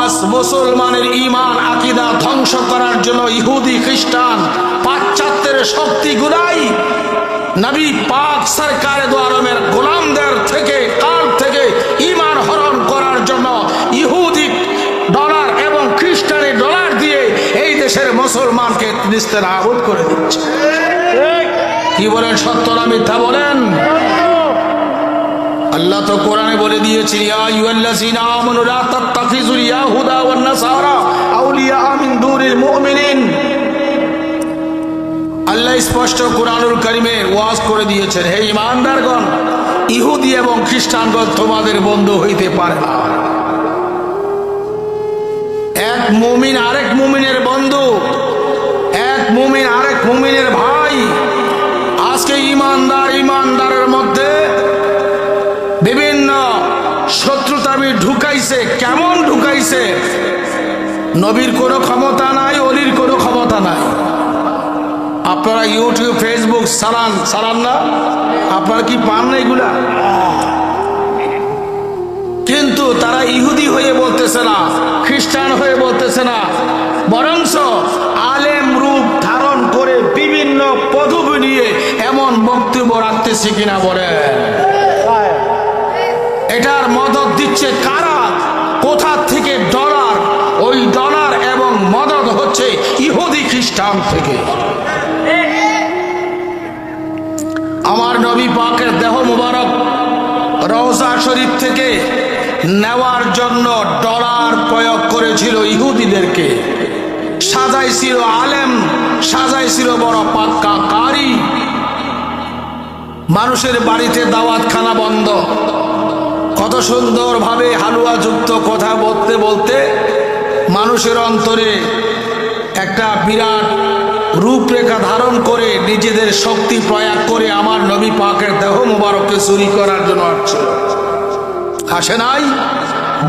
আজ মুসলমানের ঈমান আকীদা ধ্বংস করার জন্য ইহুদি খ্রিস্টান পাশ্চাত্যের শক্তিগুলাই নবী পাক সরকারে দো আলমের গোলামদের থেকে কাল থেকে ঈমান হরণ করার জন্য ইহুদি ডলার এবং খ্রিস্টানি ডলার দিয়ে এই দেশের মুসলমানকে নিস্তেনাবুদ করে দিচ্ছে। কি বলেন, সত্য না মিথ্যা বলেন? আল্লাহ তো কোরআনে বলে দিয়েছেন, ইয়া আইয়ুহাল্লাযীনা আমানু লা তাত্তাখিযুল ইয়াহুদা ওয়ান নাসারা আউলিয়া মিন দুনিল মুমিনিন। আল্লাহ স্পষ্ট কোরআনুল কারীমে ওয়াজ করে দিয়েছেন, হে ঈমানদারগণ, ইহুদি এবং খ্রিস্টানগণ তোমাদের বন্ধু হইতে পারে না। এক মুমিন আরেক মুমিনের বন্ধু, এক মুমিন আরেক মুমিনের ভাই। আজকে ইমানদারের মধ্যে বিভিন্ন শত্রুতাবি ঢুকাইছে। কেমন ঢুকাইছে? নবীর কোনো ক্ষমতা নাই, অলির কোনো ক্ষমতা নাই। আপনারা ইউটিউব ফেসবুক চালান না? আপনারা কি পান না এগুলা? কিন্তু তারা ইহুদি হয়ে বলতেছে না, খ্রিস্টান হয়ে বলতেছে না, বরঞ্চ আলেম রূপ ধারণ করে বিভিন্ন পদবি নিয়ে এমন বক্তব্য রাখতেছে কিনা বলেন? এটার মদদ দিচ্ছে কারা? কোথা থেকে? ডলার। ওই ডলার এবং মদদ হচ্ছে ইহুদি খ্রিস্টান থেকে। আমার নবী পাকের দেহ মুবারক রওজা শরীফ থেকে নেওয়ার জন্য ডলার প্রয়োগ করেছিল ইহুদিদেরকে। সাজাইছিল আলেম, সাজাইছিল বড় পাক্কা কারি। মানুষের বাড়িতে দাওয়াতখানা বন্ধ। কত সুন্দরভাবে হালুয়া যুক্ত কথা বলতে বলতে মানুষের অন্তরে একটা বিরাট রূপরেখা ধারণ করে নিজেদের শক্তি প্রয়োগ করে আমার নবী পাকের দেহ মুবারককে চুরি করার জন্য আসছিল। আসে নাই?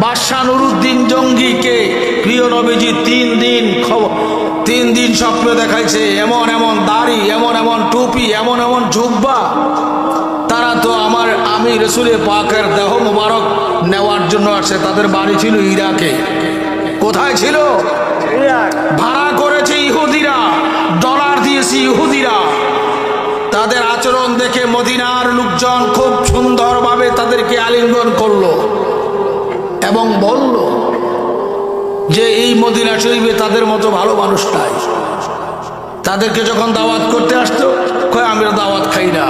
বাদশাহ নুরউদ্দিন জঙ্গিকে প্রিয় নবীজি তিন দিন স্বপ্ন দেখাইছে। এমন এমন দাড়ি, এমন এমন টুপি, এমন এমন জুব্বা। তারা তো আমি রসুলে পাকের দেহ মুবারক নেওয়ার জন্য আসে। তাদের বাড়ি ছিল ইরাকে। কোথায় ছিল? ভাড়া করেছে ইহুদিরা, ডলার দিয়েছে ইহুদিরা। তাদের আচরণ দেখে মদিনার লোকজন খুব সুন্দরভাবে তাদেরকে আলিঙ্গন করলো এবং বলল যে এই মদিনা শরীফে তাদের মতো ভালো মানুষ নাই। তাদেরকে যখন দাওয়াত করতে আসতো, কয় আমরা দাওয়াত খাই না।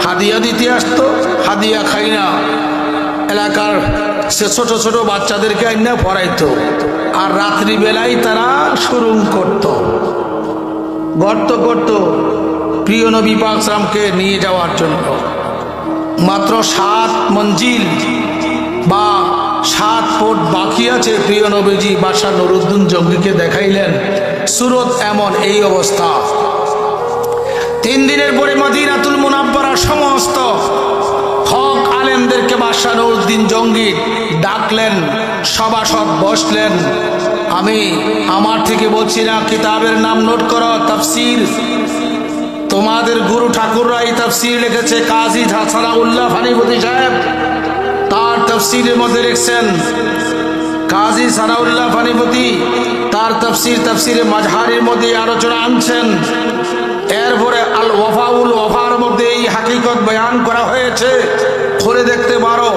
হাদিয়া দিতে আসতো, হাদিয়া খাই না। এলাকার সে ছোট ছোট বাচ্চাদেরকে আইনা পড়াইতো। আর রাত্রিবেলায় তারা সুরুং করত, গর্ত করত প্রিয় নবী পাক সাল্লামকে নিয়ে যাওয়ার জন্য। মাত্র 7 মঞ্জিল বা 7 ফুট বাকি আছে। প্রিয় নবীজি বাদশাহ নুরউদ্দিন জঙ্গিকে দেখাইলেন সুরত এমন, এই অবস্থা। 3 দিনের পরে মদিনাতুল মুনাব্বারার সমস্ত হক আলেমদেরকে বাদশাহ নুরউদ্দিন জঙ্গি ডাকলেন, সভাসদ বসলেন। আমি আমার থেকে বলছি না, কিতাবের নাম নোট করো, তাফসীর। তোমাদের গুরু ঠাকুররা এই তাফসীর লিখেছে। কাজী সানাউল্লাহ ফানিপতি সাহেব তার তাফসীরের মধ্যে লিখছেন, কাজী সানাউল্লাহ ফানিপতি তার তাফসীরে মাজহারির মধ্যে আলোচনা আনছেন। এরপরে আল ওয়াফাউল ওয়াফার মধ্যে এই হাকিকত বয়ান করা হয়েছে, পড়ে দেখতে পারো।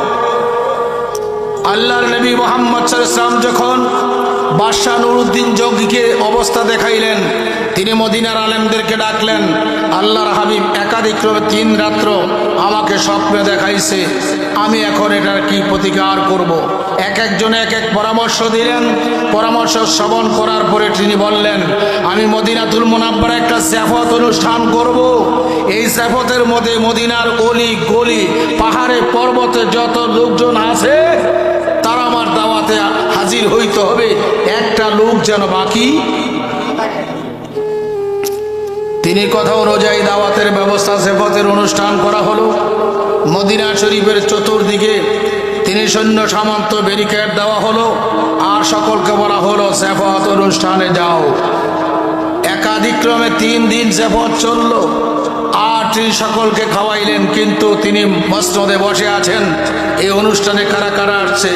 আল্লাহর নবী মুহাম্মদ সাল্লাল্লাহু আলাইহি ওয়াসাল্লাম যখন বাদশাহ নুরউদ্দিন জঙ্গিকে অবস্থা দেখাইলেন, তিনি মদিনার আলেমদেরকে ডাকলেন। আল্লাহর হাবিব একাধিক্রমে 3 রাত্র আমাকে স্বপ্নে দেখাইছে, আমি এখন এটার কি প্রতিকার করব। এক একজনে এক এক পরামর্শ দিলেন। পরামর্শ শ্রবণ করার পরে তিনি বললেন, আমি মদিনাতুল মুনাব্বারা একটা জাফত অনুষ্ঠান করব। এই জাফতের মধ্যে মদিনার অলি গলি, পাহাড়ে পর্বতে যত লোকজন আছে তারা আমার দাওয়াতে হাজির হইতে হবে, একটা লোক যেন বাকি। তিনি কথা অনুযায়ী দাওয়াতের ব্যবস্থা, জাফতের অনুষ্ঠান করা হলো। মদিনা শরীফের চতুর্দিকে 3 সৈন্য সামন্ত ব্যারিকেড দেওয়া হলো। আর সকলকে বলা হলো জাফত অনুষ্ঠানে যাও। একাধিক্রমে 3 দিন জাফত চলল। আর তিনি সকলকে খাওয়াইলেন, কিন্তু তিনি মসনদে বসে আছেন। এই অনুষ্ঠানে কারা কারা আসছে?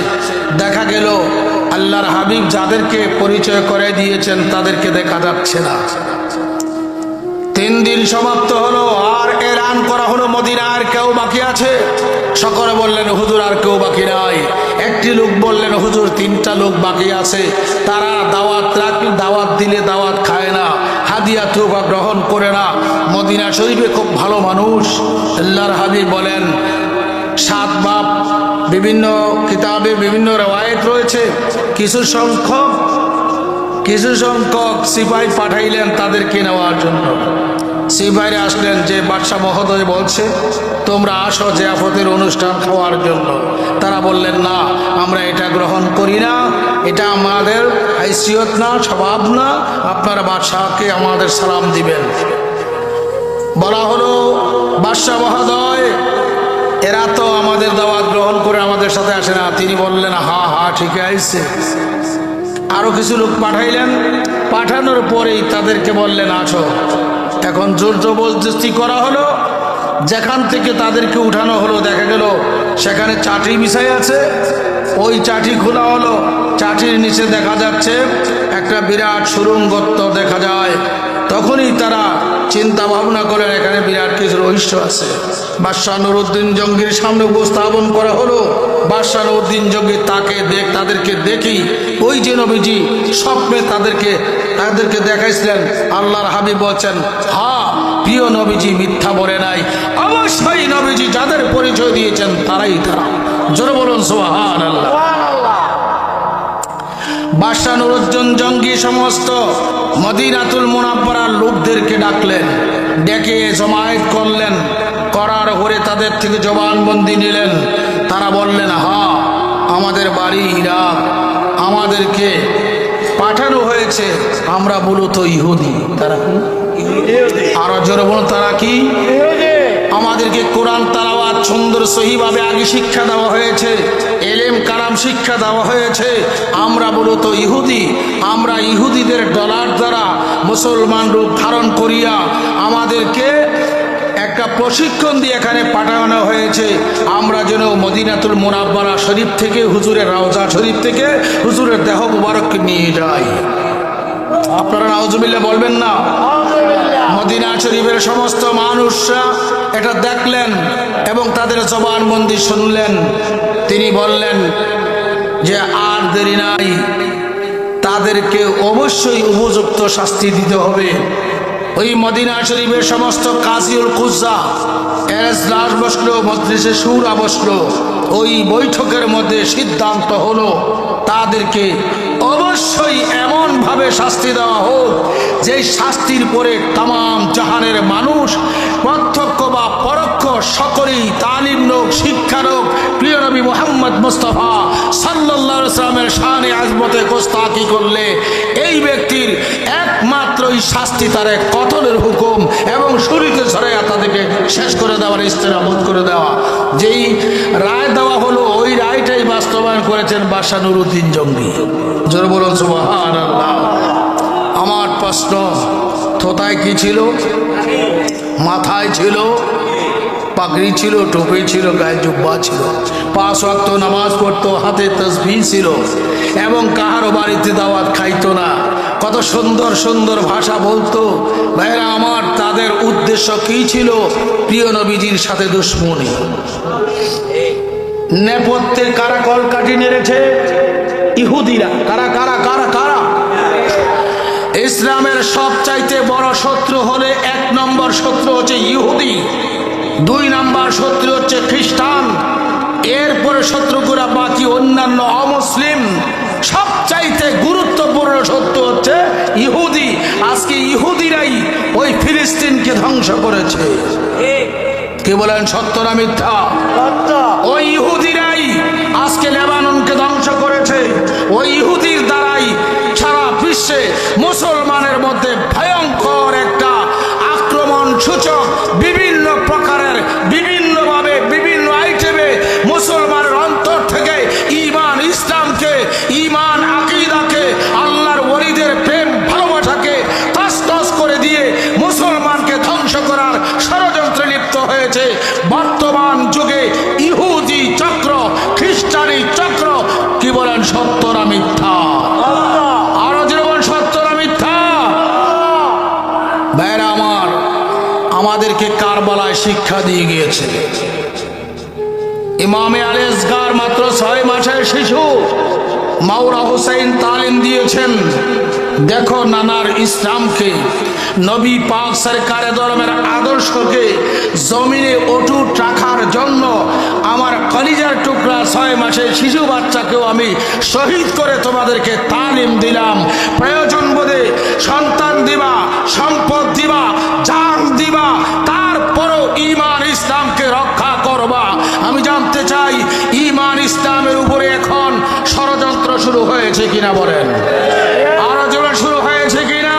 দেখা গেল আল্লাহর হাবিব যাদেরকে পরিচয় করে দিয়েছেন তাদেরকে দেখা যাচ্ছে না। 3 দিন সমাপ্ত হলো, আর এলান করা হলো মদিনা আর কেউ বাকি আছে? সকলে বললেন হুজুর আর কেউ বাকি নাই। একটি লোক বললেন হুজুর 3টা লোক বাকি আছে, তারা দাওয়াত দিলে দাওয়াত খায় না, হাদিয়া তোফা গ্রহণ করে না। মদিনা শরীফে খুব ভালো মানুষ। আল্লাহর হাবিব বলেন 7 বাপ, বিভিন্ন কিতাবে বিভিন্ন রওয়ায়েত রয়েছে। কিছু সংখ্যক সিপাহী পাঠাইলেন তাদেরকে নেওয়ার জন্য। সিপাহীরা আসলেন যে বাদশাহ মহোদয় বলছে তোমরা আসো জিয়াফতের অনুষ্ঠান খাওয়ার জন্য। তারা বললেন না, আমরা এটা গ্রহণ করি না, এটা আমাদের হাইসিয়ত না, স্বভাব না, আপনারা বাদশাহকে আমাদের সালাম দিবেন। বলা হলো বাদশাহ মহোদয় এরা তো আমাদের দাওয়াত গ্রহণ করে আমাদের সাথে আসে না। তিনি বললেন হ্যাঁ হ্যাঁ ঠিক আছে। আরো কিছু লোক পাঠাইলেন, পাঠানোর পরেই তাদেরকে বললেন আসো। এখন জোর জবরদস্তি করা হলো। যেখান থেকে তাদেরকে উঠানো হলো দেখা গেল সেখানে চাটি বিছাই আছে। ওই চাটি খোলা হলো, চাটির নিচে দেখা যাচ্ছে একটা বিরাট সুড়ঙ্গ গর্ত দেখা যায়। তখনই তারা চিন্তা ভাবনা করে এখানে বিরাট কিছু রহস্য আছে। বাদশাহ নুরউদ্দিন জঙ্গির সামনে উপস্থাপন করা হলো। বাদশাহ নুরউদ্দিন জঙ্গি তাদেরকে দেখি ওই যে নবীজি স্বপ্নে তাদেরকে দেখাইছিলেন। আল্লাহর হাবিব বলছেন হ্যাঁ প্রিয় নবীজি মিথ্যা বলে নাই, অবশ্যই নবীজি যাদের পরিচয় দিয়েছেন তারাই তারা। জোরে বলুন সুবহানাল্লাহ। বাদশাহ নুরউদ্দিন জঙ্গি সমস্ত মদিনাতুল মুনাওয়ারার লোকদেরকে ডাকলেন, ডেকে জমায়েত করলেন। করার পরে তাদের থেকে জবানবন্দি নিলেন। তারা বললেন হ্যাঁ আমাদের বাড়ি ইরাক, আমাদেরকে পাঠানো হয়েছে, আমরা মূলত ইহুদি। তারা কি? আরো জোরে বলুন তারা কি? আমাদেরকে কোরআন তালাওয়াত সুন্দর সহিভাবে আগে শিক্ষা দেওয়া হয়েছে, এলেম কালাম শিক্ষা দেওয়া হয়েছে। আমরা মূলত ইহুদি, আমরা ইহুদিদের ডলার দ্বারা মুসলমান রূপ ধারণ করিয়া আমাদেরকে একটা প্রশিক্ষণ দিয়ে এখানে পাঠানো হয়েছে। আমরা যেন মদিনাতুল মুনাওয়ারা শরীফ থেকে হুজুরের রওজা শরীফ থেকে হুজুরের দেহ মুবারককে নিয়ে যাই। আপনারা নাউজুবিল্লাহ বলবেন না? মদিনা শরীফের সমস্ত মানুষরা এটা দেখলেন এবং তাদের জবানবন্দি শুনলেন। তিনি বললেন যে আর দেরি নাই, তাদেরকে অবশ্যই উপযুক্ত শাস্তি দিতে হবে। ওই মদিনা শরীফের সমস্ত কাজীউল কুজ্জা এজলাস বসলো, মজলিসে শুরা বসলো। ওই বৈঠকের মধ্যে সিদ্ধান্ত হলো তাদেরকে অবশ্যই এমনভাবে শাস্তি দেওয়া হোক যে শাস্তির পরে তামাম জাহানের মানুষ প্রত্যক্ষ বা পরোক্ষ সকলেই তালিম লোক, শিক্ষা লোক, প্রিয় নবী মুহাম্মদ মুস্তাফা সাল্লাল্লাহু আলাইহি ওয়াসাল্লামের শানে আজমতে গোস্তাকি করলে এই ব্যক্তির একমাত্রই শাস্তি তারে কতলের হুকুম এবং শরীরে ছড়াইয়া তাদেরকে শেষ করে দেওয়ার ইস্তেনাবুদ করে দেওয়া। যেই রায় দেওয়া হলো ওই রায়টাই বাস্তবায়ন করেছেন বাদশাহ নুরউদ্দিন জঙ্গি। জোরে বলুন সুবহানাল্লাহ। আমার প্রশ্ন, থোতায় কি ছিল? মাথায় ছিল পাগড়ি ছিল, টুপি ছিল, গায়ে জুব্বা ছিল, 5 ওয়াক্ত নামাজ পড়তো, হাতে তাসবিহ ছিল এবং কাহারও বাড়িতে দাওয়াত খাইতো না। কত সুন্দর সুন্দর ভাষা বলতো। ভাইরা আমার, তাদের উদ্দেশ্য কি ছিল? প্রিয় নবীজির সাথে দুশ্মনী। নেপথ্যে কারা কলকাঠি নেড়েছে? ইহুদিরা। কারা কারা কারা কারা? ইসলামের সবচাইতে বড় শত্রু হলে 1 নম্বর শত্রু হচ্ছে ইহুদি, 2 নম্বর শত্রু হচ্ছে খ্রিস্টান, এরপরে শত্রুগুলা বাকি অন্যান্য অমুসলিম। সবচাইতে গুরুত্বপূর্ণ শত্রু হচ্ছে ইহুদি। আজকে ইহুদিরাই ওই ফিলিস্তিনকে ধ্বংস করেছে। কে বলেন সত্য না মিথ্যা? ওই ইহুদিরাই আজকে লেবাননকে ধ্বংস করেছে। ওই ইহুদির দ্বারাই সারা বিশ্বে মুসলমানের মধ্যে ভয়ঙ্কর একটা আক্রমণ সূচক বিভিন্ন প্রকারের বিভিন্নভাবে বিভিন্ন আইটেমে মুসলমানের অন্তর থেকে ঈমান ইসলামকে, ঈমান আকীদাকে, আল্লাহর ওলিদের প্রেম ভালোবাসাকে তছনছ করে দিয়ে মুসলমানকে ধ্বংস করার ষড়যন্ত্র আমাদেরকে কারবালায় শিক্ষা দিয়ে গিয়েছে। ইমামে আলী আসগার মাত্র 6 মাসের শিশু, মাওলা হোসেন তালিম দিয়েছেন। দেখো নানার ইসলামকে, নবী পাক সরকারে ধর্মের আদর্শকে জমিনে অটুট রাখার জন্য আমার কলিজার টুকরা 6 মাসের শিশু বাচ্চাকেও আমি শহীদ করে তোমাদেরকে তালিম দিলাম। প্রয়োজন বোধে সন্তান দিবা, সম্পদ দিবা, জান দিবা, তারপরও ঈমান ইসলামকে রক্ষা করবা। আমি জানতে চাই ঈমান ইসলামের উপরে এখন ষড়যন্ত্র শুরু হয়েছে কিনা বলেন, আরো জোরে শুরু হয়েছে কিনা?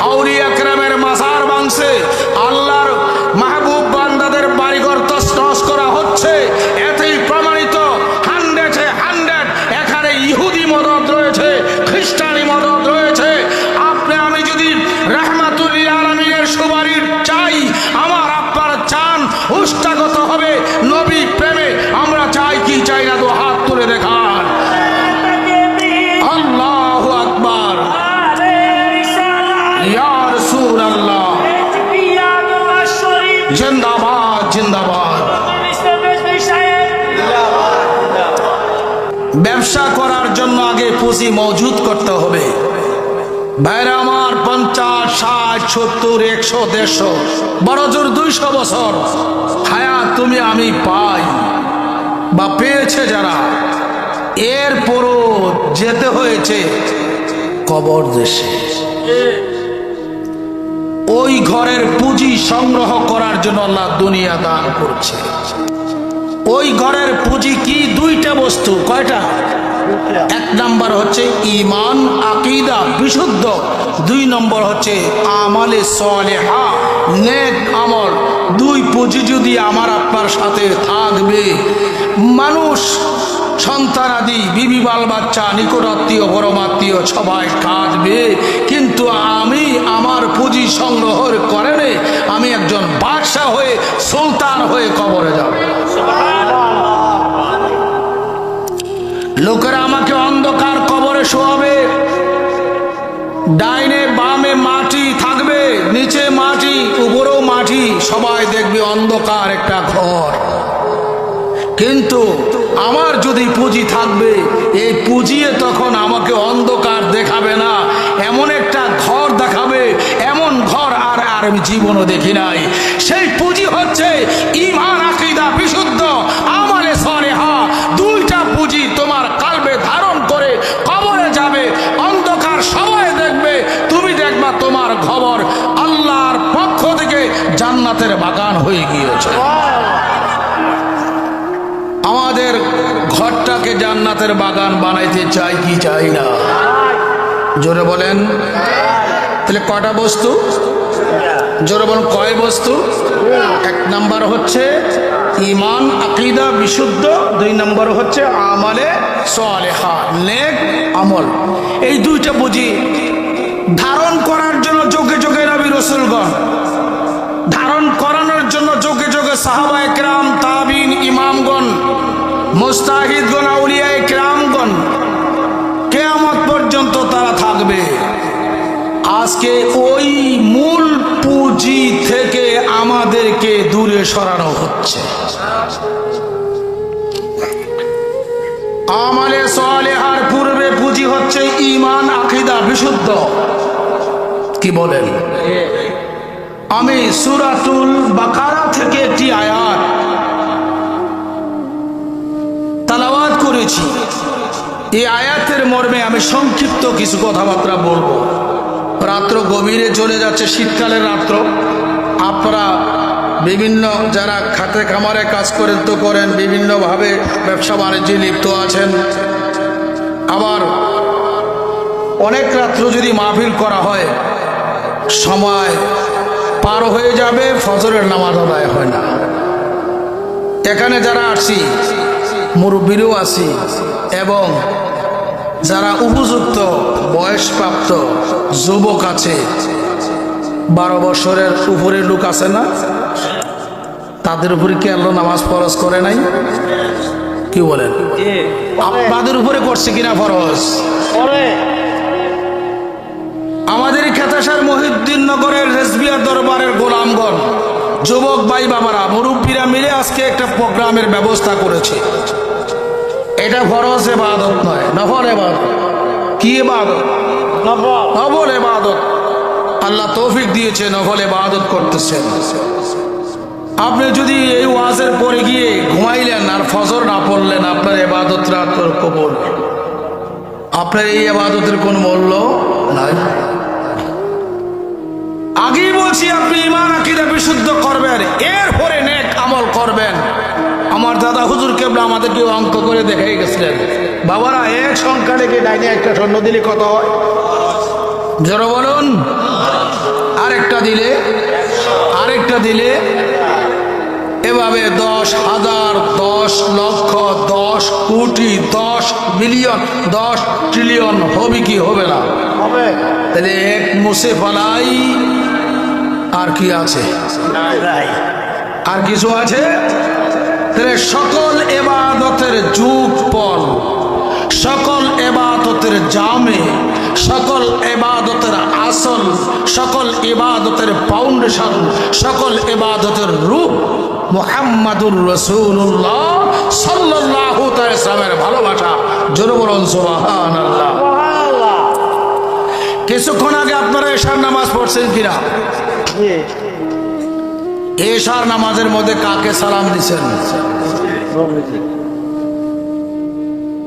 আউলিয়া কেরামের মাজার ভাঙছে, আল্লাহর মাহবুব বান্দাদের বাড়িঘর তছনছ করা হচ্ছে। এতেই প্রমাণিত 100 এখানে ইহুদি মদদ রয়েছে, খ্রিস্টানি মদদ রয়েছে। আপনি আমি যদি রাহমাতুল লিল আলামিনের সুবারির চাই, আমার আপনার চান উষ্টাগত হবে নবী প্রেমে। আমরা চাই কি চাই না? তো হাত তুলে দেখান। আল্লাহু আকবার, ইয়া রাসূলুল্লাহ, জিন্দাবাদ জিন্দাবাদ। ব্যবসা করার জন্য আগে পুঁজি মজুদ করতে হবে। ভাইরা আমার, 50, 60, 70, 100, 150, বড় জোর 200 বছর হায়াত তুমি আমি পাই বা পেয়েছে যারা, এরপরও যেতে হয়েছে কবর দেশে। ওই ঘরের পুঁজি সংগ্রহ করার জন্য আল্লাহ দুনিয়া দান করছে। ওই ঘরের পুঁজি কি? 2টা বস্তু। কয়টা? 1 নম্বর হচ্ছে ঈমান আকীদা বিশুদ্ধ, 2 নম্বর হচ্ছে আমালে সালেহা নেক আমল। 2 পুঁজি যদি আমার আপনার সাথে থাকবে, মানুষ সন্তানাদি, বিবি বাল বাচ্চা, নিকটাত্মীয়, পরমাত্মীয় সবাই কাঁদবে, কিন্তু আমি আমার পুঁজি সংগ্রহ করে আমি একজন বাদশা হয়ে, সুলতান হয়ে কবরে যাব। লোকেরা আমাকে অন্ধকার কবরে শোয়াবে, ডাইনে বামে মাটি থাকবে, নিচে মাটি, উপরেও মাটি, সবাই দেখবে অন্ধকার একটা ঘর। কিন্তু আমার যদি পুঁজি থাকবে, এই পুঁজিয়ে তখন আমাকে অন্ধকার দেখাবে না, এমন একটা ঘর দেখাবে, এমন ঘর আর আমি জীবনও দেখি নাই। সেই পুঁজি হচ্ছে ঈমান আকীদা বিশুদ্ধ, আমালে সালেহা। 2টা পুঁজি তোমার কালবে ধারণ করে কবরে যাবে, অন্ধকার সবাই দেখবে, তুমি দেখবা তোমার খবর আল্লাহর পক্ষ থেকে জান্নাতের বাগান হয়ে গিয়েছে। আমাদের ঘরটাকে জান্নাতের বাগান বানাইতে চাই কি চাই না? জোরে বলেন। তাহলে কয়টা বস্তু? জোরে বলেন, কয় বস্তু? 1 নম্বর হচ্ছে ঈমান আকীদা বিশুদ্ধ, 2 নম্বর হচ্ছে আমালে সালেহা নেক আমল। এই 2টা পুঁজি ধারণ করার জন্য যুগে যুগে নবী রাসূলগণ, ধারণ করানোর জন্য যুগে যুগে সাহাবায়ে কেরাম, তাবিঈন, ইমামগণ, মুজতাহিদগণ, আউলিয়ায়ে কেরামগণ, কিয়ামত পর্যন্ত তারা থাকবে। আজকে ওই মূল পুঁজি থেকে আমাদেরকে দূরে সরানো হচ্ছে। আমালে সালেহার পূর্বে পুঁজি হচ্ছে ঈমান আকীদা বিশুদ্ধ। কি বলেন? আমি সূরাতুল বাকারা থেকে একটি আয়াত তেলাওয়াত করেছি। এই আয়াতের মর্মে আমি সংক্ষিপ্ত কিছু কথাবার্তা বলবো। রাত্র গভীরে চলে যাচ্ছে, শীতকালের রাত্র। আপনারা বিভিন্ন যারা খাতে খামারে কাজ করেন তো করেন, বিভিন্নভাবে ব্যবসা বাণিজ্যে লিপ্ত আছেন। আবার অনেক রাত্র যদি মাহফিল করা হয়, সময় পার হয়ে যাবে, ফজরের নামাজ আদায় হয় না। এখানে যারা আসি, মুরব্বীরও আছি, এবং যারা উপযুক্ত বয়সপ্রাপ্ত যুবক আছে, 12 বছরের উপরের লোক আছে না, তাদের উপরে কি আল্লাহ নামাজ ফরজ করে নাই? কি বলেন? আপনাদের উপরে করছে কিনা ফরজ? আমাদের খেতাসার মহিউদ্দিন নগরের রেজবি আউলিয়া দরবারের গোলামগণ, যুবক ভাই বাবারা, মুরব্বীরা মিলে আজকে একটা প্রোগ্রামের ব্যবস্থা করেছে। এটা ফরজ ইবাদত নয়, নফল ইবাদত। কি ইবাদত? নফল ইবাদত। আল্লাহ তৌফিক দিয়েছে, নফল ইবাদত করতেছেন। আপনি যদি এই ওয়াজের পরে গিয়ে ঘুমাইলেন আর ফজর না পড়লেন, আপনার ইবাদতটা কবুল, আপনার এই ইবাদতের কোনো মূল্য নাই। আগেই বলছি, আপনি ঈমান আকীদা বিশুদ্ধ করবেন, এরপরে নেক আমল করবেন। আমার দাদা হুজুর কেবলা আমাদেরকে অঙ্ক করে দেখাই গেছিলেন, বাবারা এক সংখ্যা লেগে ডাইনে একটা স্বর্ণ দিলে কত হয়? জোরে বলুন। আরেকটা দিলে, আরেকটা দিলে, এভাবে 10,000, 10 লক্ষ, 10 কোটি, 10 বিলিয়ন, 10 ট্রিলিয়ন হবে কি হবে না? হবে। তাহলে এক মুছে ফলাই আর কি আছে? আর কিছু আছে? তাহলে সকল ইবাদতের যুগপল, সকল ইবাদতের জামে, সকল ইবাদতের আসল, সকল ইবাদতের ফাউন্ডেশন, সকল ইবাদতের রূপ মুহাম্মাদুর রাসূলুল্লাহ সাল্লাল্লাহু তাআলা সাল্লামের ভালোবাসা। জোরে বলুন সুবহানাল্লাহ। কিছুক্ষণ আগে আপনারা এশার নামাজ পড়ছেন কিনা? এশার নামাজের মধ্যে কাকে সালাম দিছেন?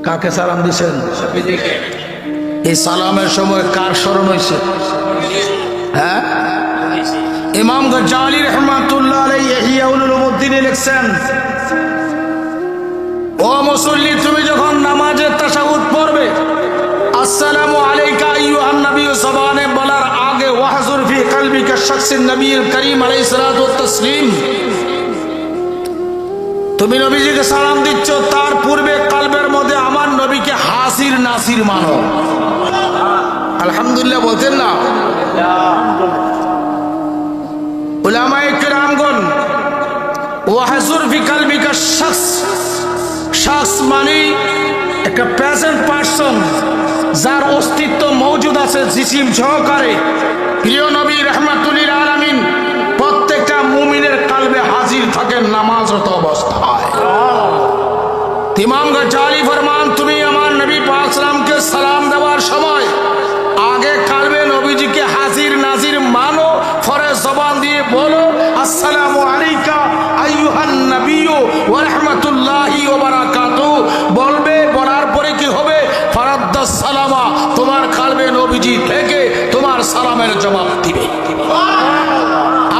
কাকে সালাম দিছেন? এই সালামের সময় কার স্মরণ হয়েছে? হ্যাঁ, ইমাম গজ্জালী রাহমাতুল্লাহ আলাইহি ইহইয়া উলুমুদ্দিনে লিখছেন, ও মুসল্লি, তুমি যখন নামাজের তাশাহুদ পড়বে, আসসালামু আলাইকা আইয়ুহান নবী জবানে বলার আগে ওয়াহজুর ফি কলবিকা শাখসিন নবীল করিম আলাইহিস সালাতু ওয়াত তাসলিম, তুমি নবীজিকে সালাম দিচ্ছ, তার পূর্বে কলবের মধ্যে আমার নবীকে হাসির নাসির মানো। আলহামদুলিল্লাহ বলতেন না উলামায়ে কিরামগণ? ওয়াহজুর ফি কলবিকা শাখস, শাখস মানে একটা প্রেজেন্ট পারসন, যার অস্তিত্ব মৌজুদ আছে জিসিম সহকারে। প্রিয় নবী রাহমাতুল লিল আলামিন প্রত্যেকটা মুমিনের কলবে হাজির থাকেন নামাজরত অবস্থায়। ইমাম গজ্জালী ফরমান, তুমি আমার নবী পাক সাল্লামকে সালাম দেওয়ার সময় আগে কলবে নবীজিকে হাজির নাজির মানো, পরে জবান দিয়ে বলো আসসালামু আলাইকা আইয়ুহান নবিয়্যু ওয়া রাহমাতুল্লাহি ওয়া বারাকাতুহু। বলবে, বলার পরে কি হবে? ফারাদ্দাস সালামা, তোমার কলবে নবীজি থেকে তোমার সালামের জবাব দিবে।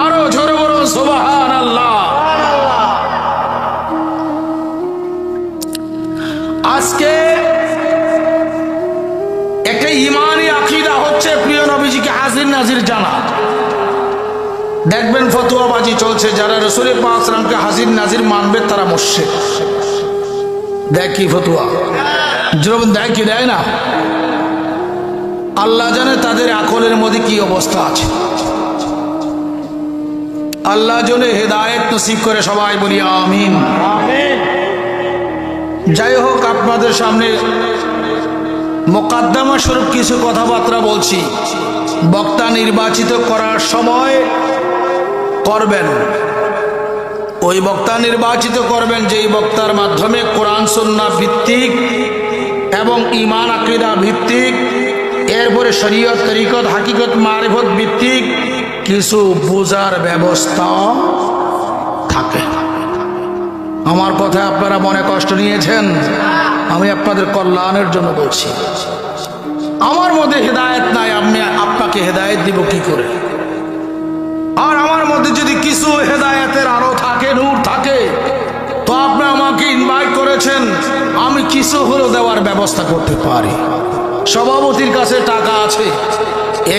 আরো জোরে বলুন সুবহানাল্লাহ। আজকে একটা ঈমানি আকীদা হচ্ছে প্রিয় নবীজিকে হাজির নাজির জানা। দেখবেন ফতোয়াবাজি চলছে, যারা রাসূল পাক সাল্লাল্লাহু আলাইহি ওয়াসাল্লামকে হাজির নাজির মানবে তারা মুশরিক। দেখ কি ফতোয়া, যেরকম দেয় কি দেয় না, আল্লাহ জানে তাদের আকলের মধ্যে কি অবস্থা আছে। আল্লাহ জন্য হেদায়েত নসিব করে, সবাই বলি আমিন। যাই হোক, আপনাদের সামনে মোকদ্দমা স্বরূপ কিছু কথাবার্তা বলছি। বক্তা নির্বাচিত করার সময় করবেন, ওই বক্তা নির্বাচিত করবেন যেই বক্তার মাধ্যমে কোরআন সুন্নাহ ভিত্তিক এবং ঈমান আকীদা ভিত্তিক, এরপরে শরীয়ত তরিকত হাকিকত মারিফত ভিত্তিক কিছু বোঝার ব্যবস্থা থাকে। আমার কথা আপনারা মনে কষ্ট নিয়েছেন, আমি আপনাদের কল্যাণের জন্য বলছি। আমার মধ্যে হেদায়েত নাই, আমি আপনাকে হেদায়েত দিব কি করে? আর আমার মধ্যে যদি কিছু হেদায়েতের আলো থাকে, নূর থাকে, তো আপনি আমাকে ইনভাইট করেছেন, আমি কিছু হলো দেওয়ার ব্যবস্থা করতে পারি। সভাপতির কাছে টাকা আছে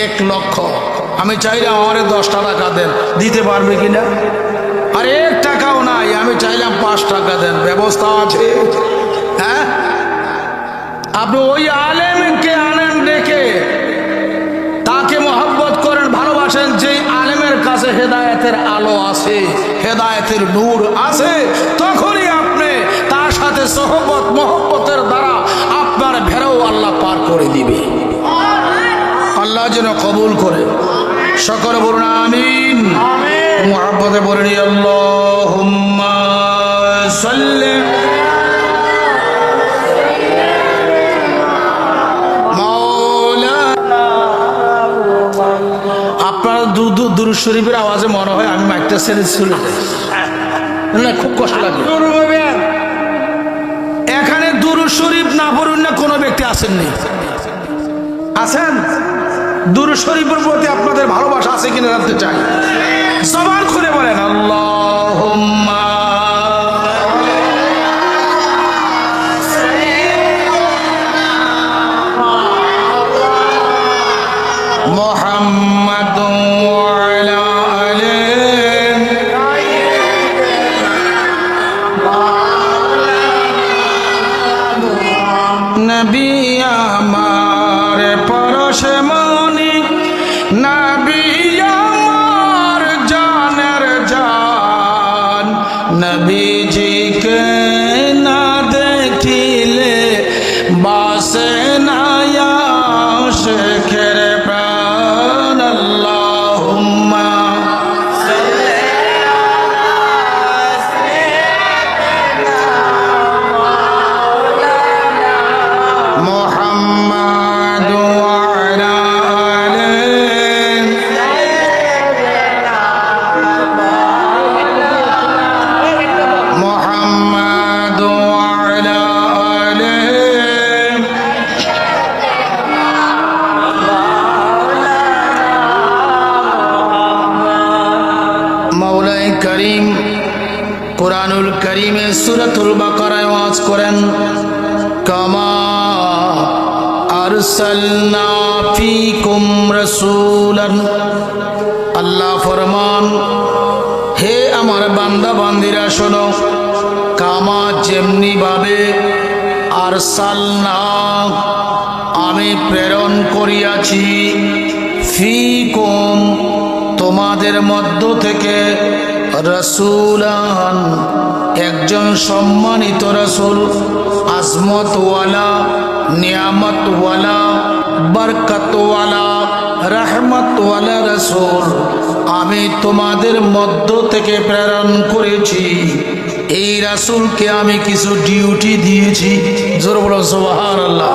1 লক্ষ, আমি চাইলাম আমার 10টা টাকা দেন, দিতে পারবে কিনা? আর 1 টাকাও নাই, আমি চাইলাম 5 টাকা দেন, ব্যবস্থা আছে? হ্যাঁ, আপনি ওই আলেমকে আনেন ডেকে, তাকে মহব্বত করেন, ভালোবাসেন, যেই আলেমের কাছে হেদায়েতের আলো আছে, হেদায়েতের নূর আছে, তখনই আপনি তার সাথে সোহবত মহব্বতের দ্বারা আপনার ভেড়াও আল্লাহ পার করে দিবে। আল্লাহ যেন কবুল করে। সকলে বলুন আমিন। মুহাব্বতে বলুন আল্লাহুম্মা সাল্লি আপনার দুরূদ শরীফের আওয়াজে মনে হয় আমি মাইকটা ছেড়ে চলে যাই না, খুব কষ্ট লাগে। এখানে দুরূদ শরীফ না পড়ুন না কোনো ব্যক্তি আসেননি? আছেন? দুরূদ শরীফের প্রতি আপনাদের ভালোবাসা আছে কিনা জানতে চাই। জবান খুলে বলেন আল্লাহুম্মা মুহাম্মাদুন ওয়া আলা আলিহি নবী আমার পরশে মনি, নবী আমার জানের জান, নবীজিকে না দেখিলে বাসে না আশিকের প্রাণ। আল্লাহুম্মা মুহাম্মাদ ওয়া আলা আলিহি মুহাম্মাদ ওয়া আলা আলিহি মাওলাই করিম কুরআনুল কারীমে সূরাতুল বাকারায় ওয়াজ করেন কামা আরসালনা ফীকুম রাসূলান। আল্লাহ ফরমান, হে আমার বান্দা বান্দিরা শোনো, কামা যেমনি ভাবে আরসালনা আমি প্রেরণ করিয়াছি, ফীকুম তোমাদের মধ্য থেকে, রাসূলান একজন সম্মানিত রাসূল, আজমতওয়ালা, নিয়ামতওয়ালা, বরকতওয়ালা, রহমতওয়ালা রাসূল আমি তোমাদের মধ্য থেকে প্রেরণ করেছি। এই রাসূলকে আমি কিছু ডিউটি দিয়েছি। জোরে বলো সুবহানাল্লাহ।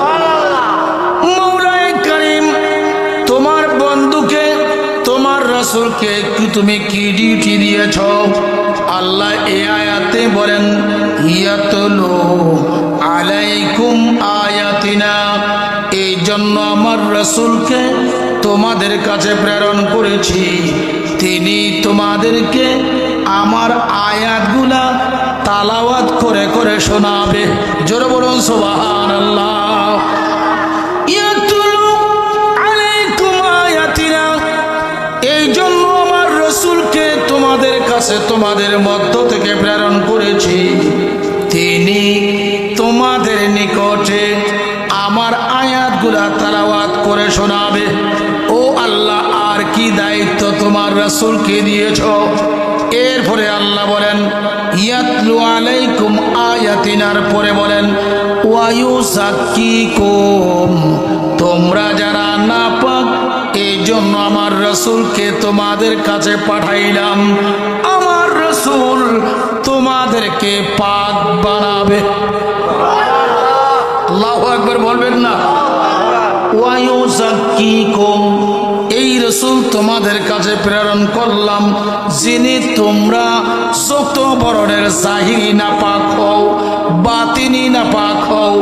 মাওলায়ে কারীম তোমার বন্ধুকে, তোমার রাসূলকে একটু তুমি কি ডিউটি দিয়েছ? আল্লাহ এই আয়াতে বলেন, ইয়াতলু আলাইকুম আয়াতিনা, এই জন্য আমার রাসূলকে তোমাদের কাছে প্রেরণ করেছি, তিনি তোমাদেরকে আমার আয়াতগুলা তালাওয়াত করে করে শোনাবে। জোরে বলুন সুবহানাল্লাহ। ইয়াতলু আলাইকুম আয়াতিনা, এই জন্য আমার রাসূলকে তোমাদের কাছে তোমাদের মধ্য থেকে প্রেরণ করেছি, তিনি তোমাদের নিকটে আমার আয়াতগুলা তালাওয়াত করে শোনাবে। ও আল্লাহ, আর কি দায়িত্ব তোমার রাসূলকে দিয়েছ? এরপরে আল্লাহ বলেন, ইয়াতলু আলাইকুম আয়াতিনার পরে বলেন, ওয়া ইউযাক্কিকুম, তোমরা যারা নাপাক এই জন্য আমার রাসূলকে তোমাদের কাছে পাঠাইলাম, আমার রাসূল তোমাদেরকে পাক বানাবে। আল্লাহু আকবার বলবেন না? ওয়া ইউযাক্কিকুম, এই রাসূল তোমাদের কাছে প্রেরণ করলাম, যিনি তোমরা যত ধরনের জাহিরি নাপাক হও, বাতিনি নাপাক হও,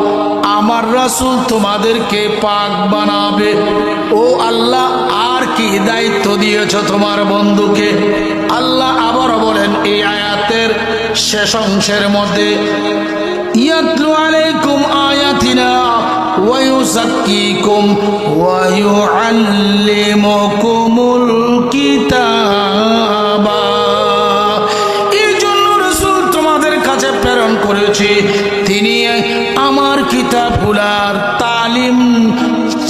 আমার রাসূল তোমাদেরকে পাক বানাবে। ও আল্লাহ, আর কি দায়িত্ব দিয়েছ তোমার বন্ধুকে? আল্লাহ আবার বলেন এই আয়াতের শেষ অংশের মধ্যে, ইয়াতলু আলাইকুম আয়াতিনা ওয়া ইউযাক্কিকুম ওয়া ইউআল্লিমুকুমুল কিতাবা। এই জন্য রাসূল তোমাদের কাছে প্রেরণ করেছি, তিনি আমার কিতাবগুলার তালিম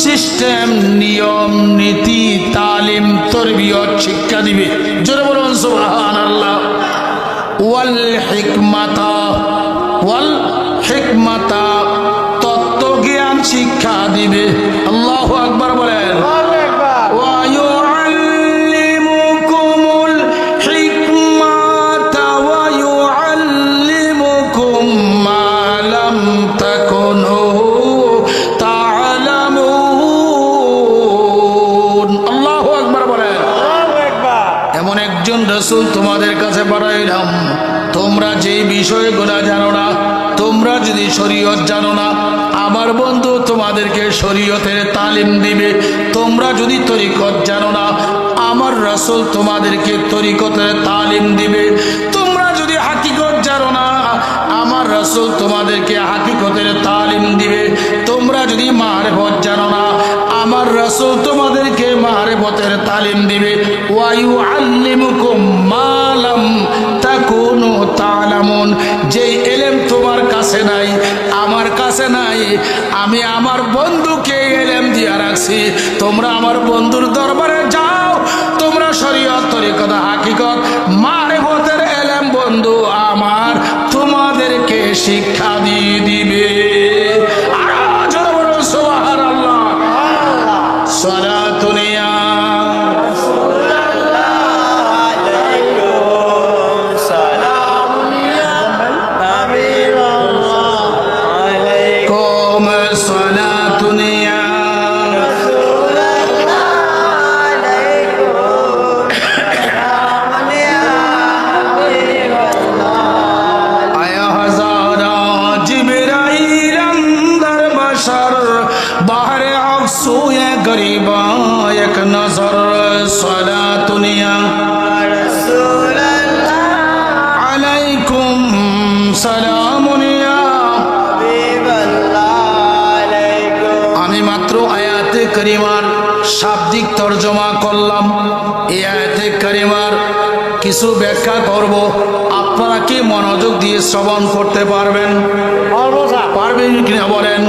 সিস্টেম, নিয়ম নীতি, তালিম তরবিয়ত শিক্ষা দিবে। জোরে বলুন সুবহানাল্লাহ। ওয়াল হিকমাতা, তত্ত্ব জ্ঞান শিক্ষা দিবে। আল্লাহু আকবার বলেন। ওয়া ইউআল্লিমুকুম তোমরা যে বিষয়গুলো জানো না, তোমরা যদি শরীয়ত জানো না, আমার বন্ধু তোমাদেরকে শরীয়তের তালিম দিবে। তোমরা যদি তরিকত জানো না, আমার রাসূল তোমাদেরকে তরিকতের তালিম দিবে। তোমরা যদি হাকিকত জানো না, আমার রাসূল তোমাদেরকে হাকিকতের তালিম দিবে। তোমরা যদি মারিফত জানো না, আমার রাসূল তোমাদেরকে মারিফতের তালিম দিবে। ওয়া ইউআল্লিমুকুম মা লাম তাকুনু তা'লামুন। যেই ইলম তোমার কাছে নাই, আমার কাছে নাই, আমি আমার বন্ধুকে ইলম দিয়া রাখছি। তোমরা আমার বন্ধুর দরবারে যাও, তোমরা শরীয়ত তরিকত হাকিকত মারিফতের ইলম বন্ধু আমার তোমাদেরকে শিক্ষা দিয়ে দিবে। সুবহানাল্লাহ। সালাতুন ইয়া गरीबा एक नजर सलातुनिया अलैकुम सलामुनिया। আমি মাত্র আয়াতে কারিমার শাব্দিক তরজমা করলাম। এই আয়াতে কারিমার কিছু ব্যাখ্যা করব। আপনারা কি মনোযোগ দিয়ে শ্রবণ করতে পারবেন? পারবেন কিনা বলেন?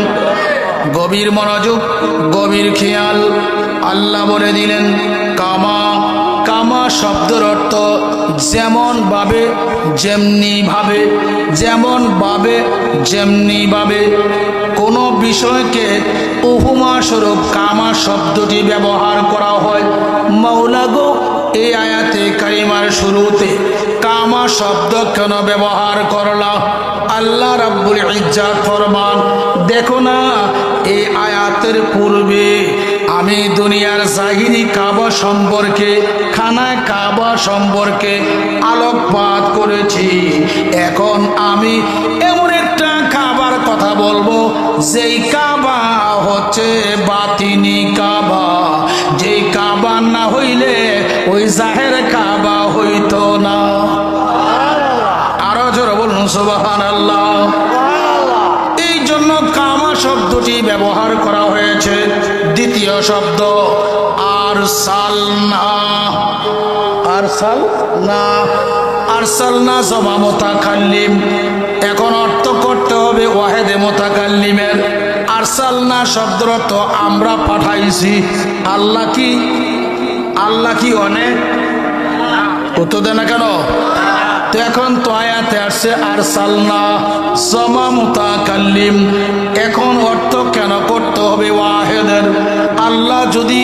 গভীর মনোযোগ, গভীর খেয়াল। আল্লাহ বলে দিলেন কামা। কামা শব্দের অর্থ যেমন ভাবে যেমনি ভাবে, যেমন ভাবে যেমনি ভাবে। কোনো বিষয়কে উপমা স্বরূপ কামা শব্দটি ব্যবহার করা হয়। মাওলা গো, এই আয়াতে কারিমার শুরুতে কামা শব্দ কেন ব্যবহার করলা? আল্লাহ রাব্বুল ইজ্জত ফরমান, দেখো না, এই আয়াতের পূর্বে আমি দুনিয়ার জাহিরি কাবা সম্পর্কে, খানা কাবা সম্পর্কে আলোকপাত করেছি। এখন আমি এমন একটা কাবার কথা বলবো, যেই কাবা হচ্ছে বাতিনি কাবা। যেই কাবা না হইলে ওই জাহের কাবা হইতো না। আরো জোরে বলুন সুবহানাল্লাহ। এই জন্য কামা শব্দটি ব্যবহার করা হয়েছে। দ্বিতীয় শব্দ আরসালনা। আরসালনা, আরসালনা জমা মুতাকাল্লিম। এখন অর্থ করতে হবে ওয়াহেদে মুতাকাল্লিমের। আরসালনা শব্দের অর্থ আমরা পাঠাইছি। আল্লাহ কি, আল্লাহ কি অনেক? উত্তর দেয় না কেন? তো এখন তো আয়াতে আসছে আরসালনা জমা মুতাকাল্লিম। এখন অর্থ কেন করতে হবে ওয়াহেদের? আল্লাহ যদি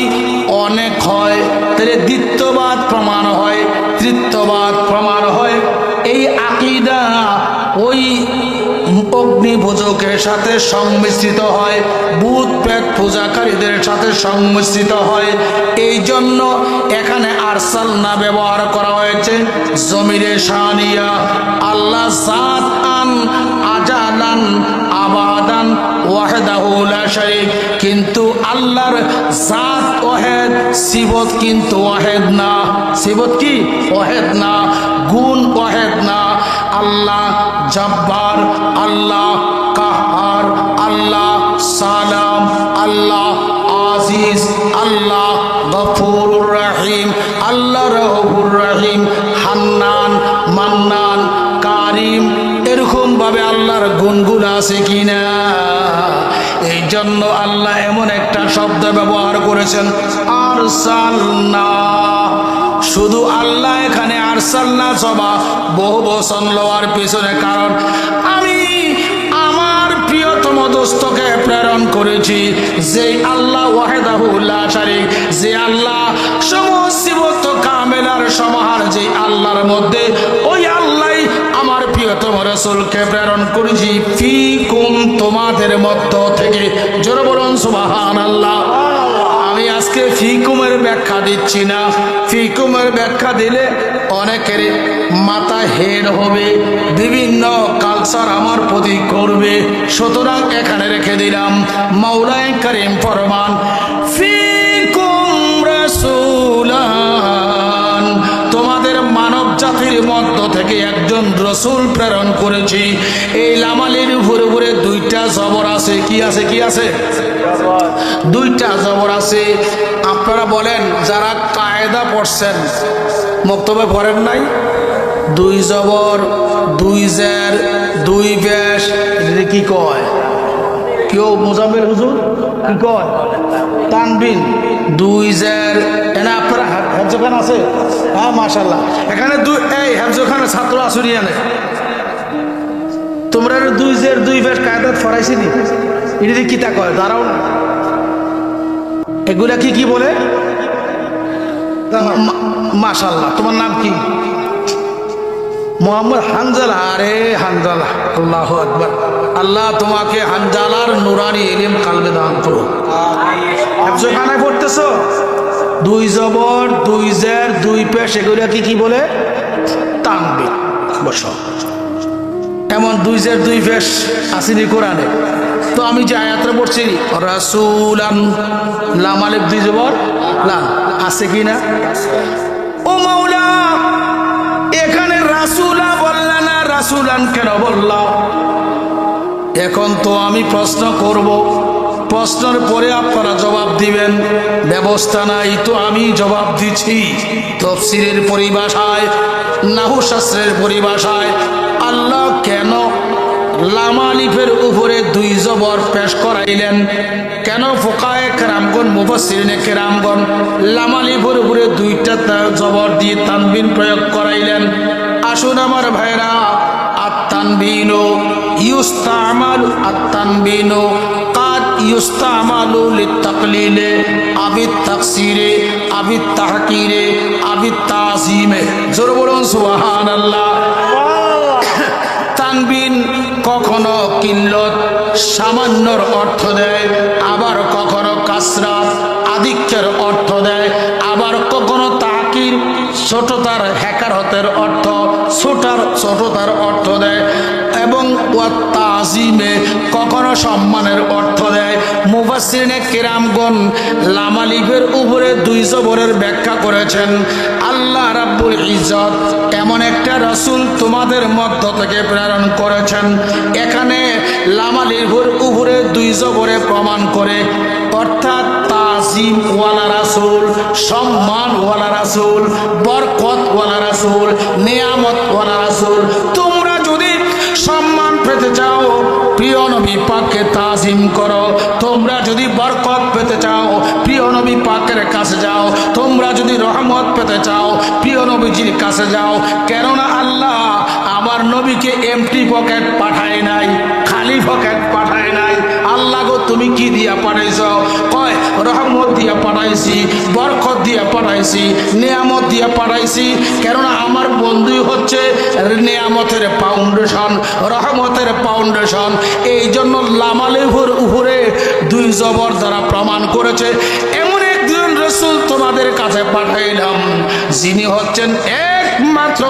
অনেক হয় তাহলে দ্বিত্ববাদ প্রমাণ হয়, তৃতীয়বাদ প্রমাণ হয়। এই আকীদা ওই অগ্নি পূজকের সাথে সংমিশ্রিত হয়, ভূত প্রেত পূজাকারীদের সাথে সংমিশ্রিত হয়। এই জন্য এখানে আরসালনা ব্যবহার করা হয়েছে জমিরে শানিয়া। আল্লাহ জাত আন আজালান আবাদান ওয়াহদাহু লা শারীক। কিন্তু আল্লাহর জাত ওয়াহেদ, সিফত কিন্তু ওয়াহেদ না। সিফত কি? ওয়াহেদ না। গুণ ওয়াহেদ না। আল্লাহ জব্বার, আল্লাহ কাহার, আল্লাহ সালাম, আল্লাহ আজিজ, আল্লাহ গফুরুর রহিম, আল্লাহ রউফুর রহিম, হান্নান, মান্নান, কারিম। এরকম ভাবে আল্লাহর গুণগুলো আছে কিনা? এই জন্য আল্লাহ এমন একটা শব্দ ব্যবহার করেছেন আরসালনা। শুধু আল্লাহ এখানে আরসালনা জবা বহু বচন লওয়ার পিছনে কারণ আমি আমার প্রিয়তম দোস্তকে প্রেরণ করেছি, যে আল্লাহ ওয়াহদাহু লা শারীক, যে আল্লাহ সমস্ত কামেলার সমাহার, যে আল্লাহর মধ্যে ওই আল্লাহ আমার প্রিয়তম রাসূলকে প্রেরণ করেছি। ফিকুম, তোমাদের মধ্য থেকে। জোরে বলুন সুবহানাল্লাহ। আমি আজকে আজকে ফিকুমের ব্যাখ্যা দিচ্ছি না, ফিকুমের ব্যাখ্যা দিলে অনেকের মাথা হেড হবে, বিভিন্ন কালচার আমার প্রতি করবে। সুতরাং এখানে রেখে দিলাম। মাওলানা কারীম ফরমান ফিকুম রাসূলান, তোমাদের মানব জাতির মধ্য থেকে একজন রসুল প্রেরণ করেছি। এই লামালির উপরে উপরে দুইটা জবর আছে। কি আছে? কি আছে? দুইটা জবর আছে। আপনারা বলেন, যারা কায়দা পড়ছেন, মক্তবে পড়েন নাই? দুই জবর, দুই জের, দুই পেশ, এটা কি কয়? কেউ মোজাম্মেল হুজুর কি কয়? তানবিন। দুই জের, এনে আপনারা হেফজখান আছে? হ্যাঁ মাশাআল্লাহ। এখানে এই হেফজখানের ছাত্র আসুরিয়ানে তোমরা দুই জের দুই পেশ কায়দাত ফরাইছি নি? এটা কি তা কয়? দাঁড়াও না, এগুলা কি কি বলে? মাশাআল্লাহ। তোমার নাম কি? মোহাম্মদ হানজালা। আরে হানজালা, আল্লাহু আকবার। আল্লাহ তোমাকে হানজালার নুরানি ইলম কালবে দান করো। হেফজখানায় পড়তেছো? দুই জবর, দুই জের, দুই পেশ, এগুলা কি কি বলে? তানবিন। বসো। এমন দুই জের দুই পেশ আসেনি কোরআনে। তো আমি যে আয়াতটা পড়ছি, রাসূলান, লাম আলিফ দুই জবর লাম, আছে কি না? ও মাওলা, এখানে রাসূলা বললা না, রাসূলান কেন বললা? এখন তো আমি প্রশ্ন করব, প্রশ্নের পরে আপনারা জবাব দিবেন। ব্যবস্থা নাই তো আমি জবাব দিচ্ছি। তাফসীরের পরিভাষায়, নাহু শাস্ত্রের পরিভাষায় আল্লাহ কেন লাম আলিফের উপরে দুই জবর পেশ করাইলেন? কেন ফুকায়ে কেরামগণ, মুফাসসিরিনে কেরামগণ লাম আলিফের উপরে দুইটা জবর দিয়ে তানবিন প্রয়োগ করাইলেন? আসুন আমার ভাইরা, আত-তানবিনু ইউস্তামালু, আত-তানবিনু কাদ ইউস্তামালু লিত-তাকলিলে আবিত তাকসিরে আবিত তাহকিরে আবিত তাযীমে। জোরে বলুন সুবহানাল্লাহ। তানবিন কখনো কিল্লত, সামান্যর অর্থ দেয়, আবার কখনো কাসরাত, আধিক্যের অর্থ দেয়, আবার কখনো তাকির, ছোটতার, হেকারতের অর্থ, ছোটতার অর্থ দেয়, এবং তাযীমে কখনো সম্মানের অর্থ দেয়। মুফাসসিরিনে কেরামগণ লাম আলিফের উপরে দুই জবরের ব্যাখ্যা করেছেন। আল্লাহ রাব্বুল ইজ্জত এমন একটা রাসূল তোমাদের মধ্য থেকে প্রেরণ করেছেন, এখানে লাম আলিফের উপরে দুই জবরে প্রমাণ করে, অর্থাৎ তাযীম ওয়ালা রাসূল, সম্মান ওয়ালা রাসূল, বরকত ওয়ালা রাসূল, নিয়ামত ওয়ালা রাসূল। তোমরা যদি সম্মান পেতে চাও, প্রিয় নবী পাককে তাযীম করো। তোমরা যদি বরকত পেতে চাও, প্রিয় নবী পাকের কাছে যাও। তোমরা যদি রহমত পেতে চাও, প্রিয় নবীজির কাছে যাও। কেননা আল্লাহ আমার নবীকে এমটি পকেট পাঠায় নাই, খালি পকেট পাঠায় নাই। আল্লাহ গো, তুমি কি দিয়া পাঠাইছ? কয় রহমত দিয়া পাঠাইছি, বরকত দিয়া পাঠাইছি, নিয়ামত দিয়া পাঠাইছি। কেননা আমার বন্ধুই হচ্ছে নিয়ামতের ফাউন্ডেশন, রহমতের ফাউন্ডেশন। এই জন্য লাম আলিফের উপরে দুই জবর দ্বারা প্রমাণ করেছে, এমন একজন রাসূল তোমাদের কাছে পাঠাইলাম, যিনি হচ্ছেন একমাত্র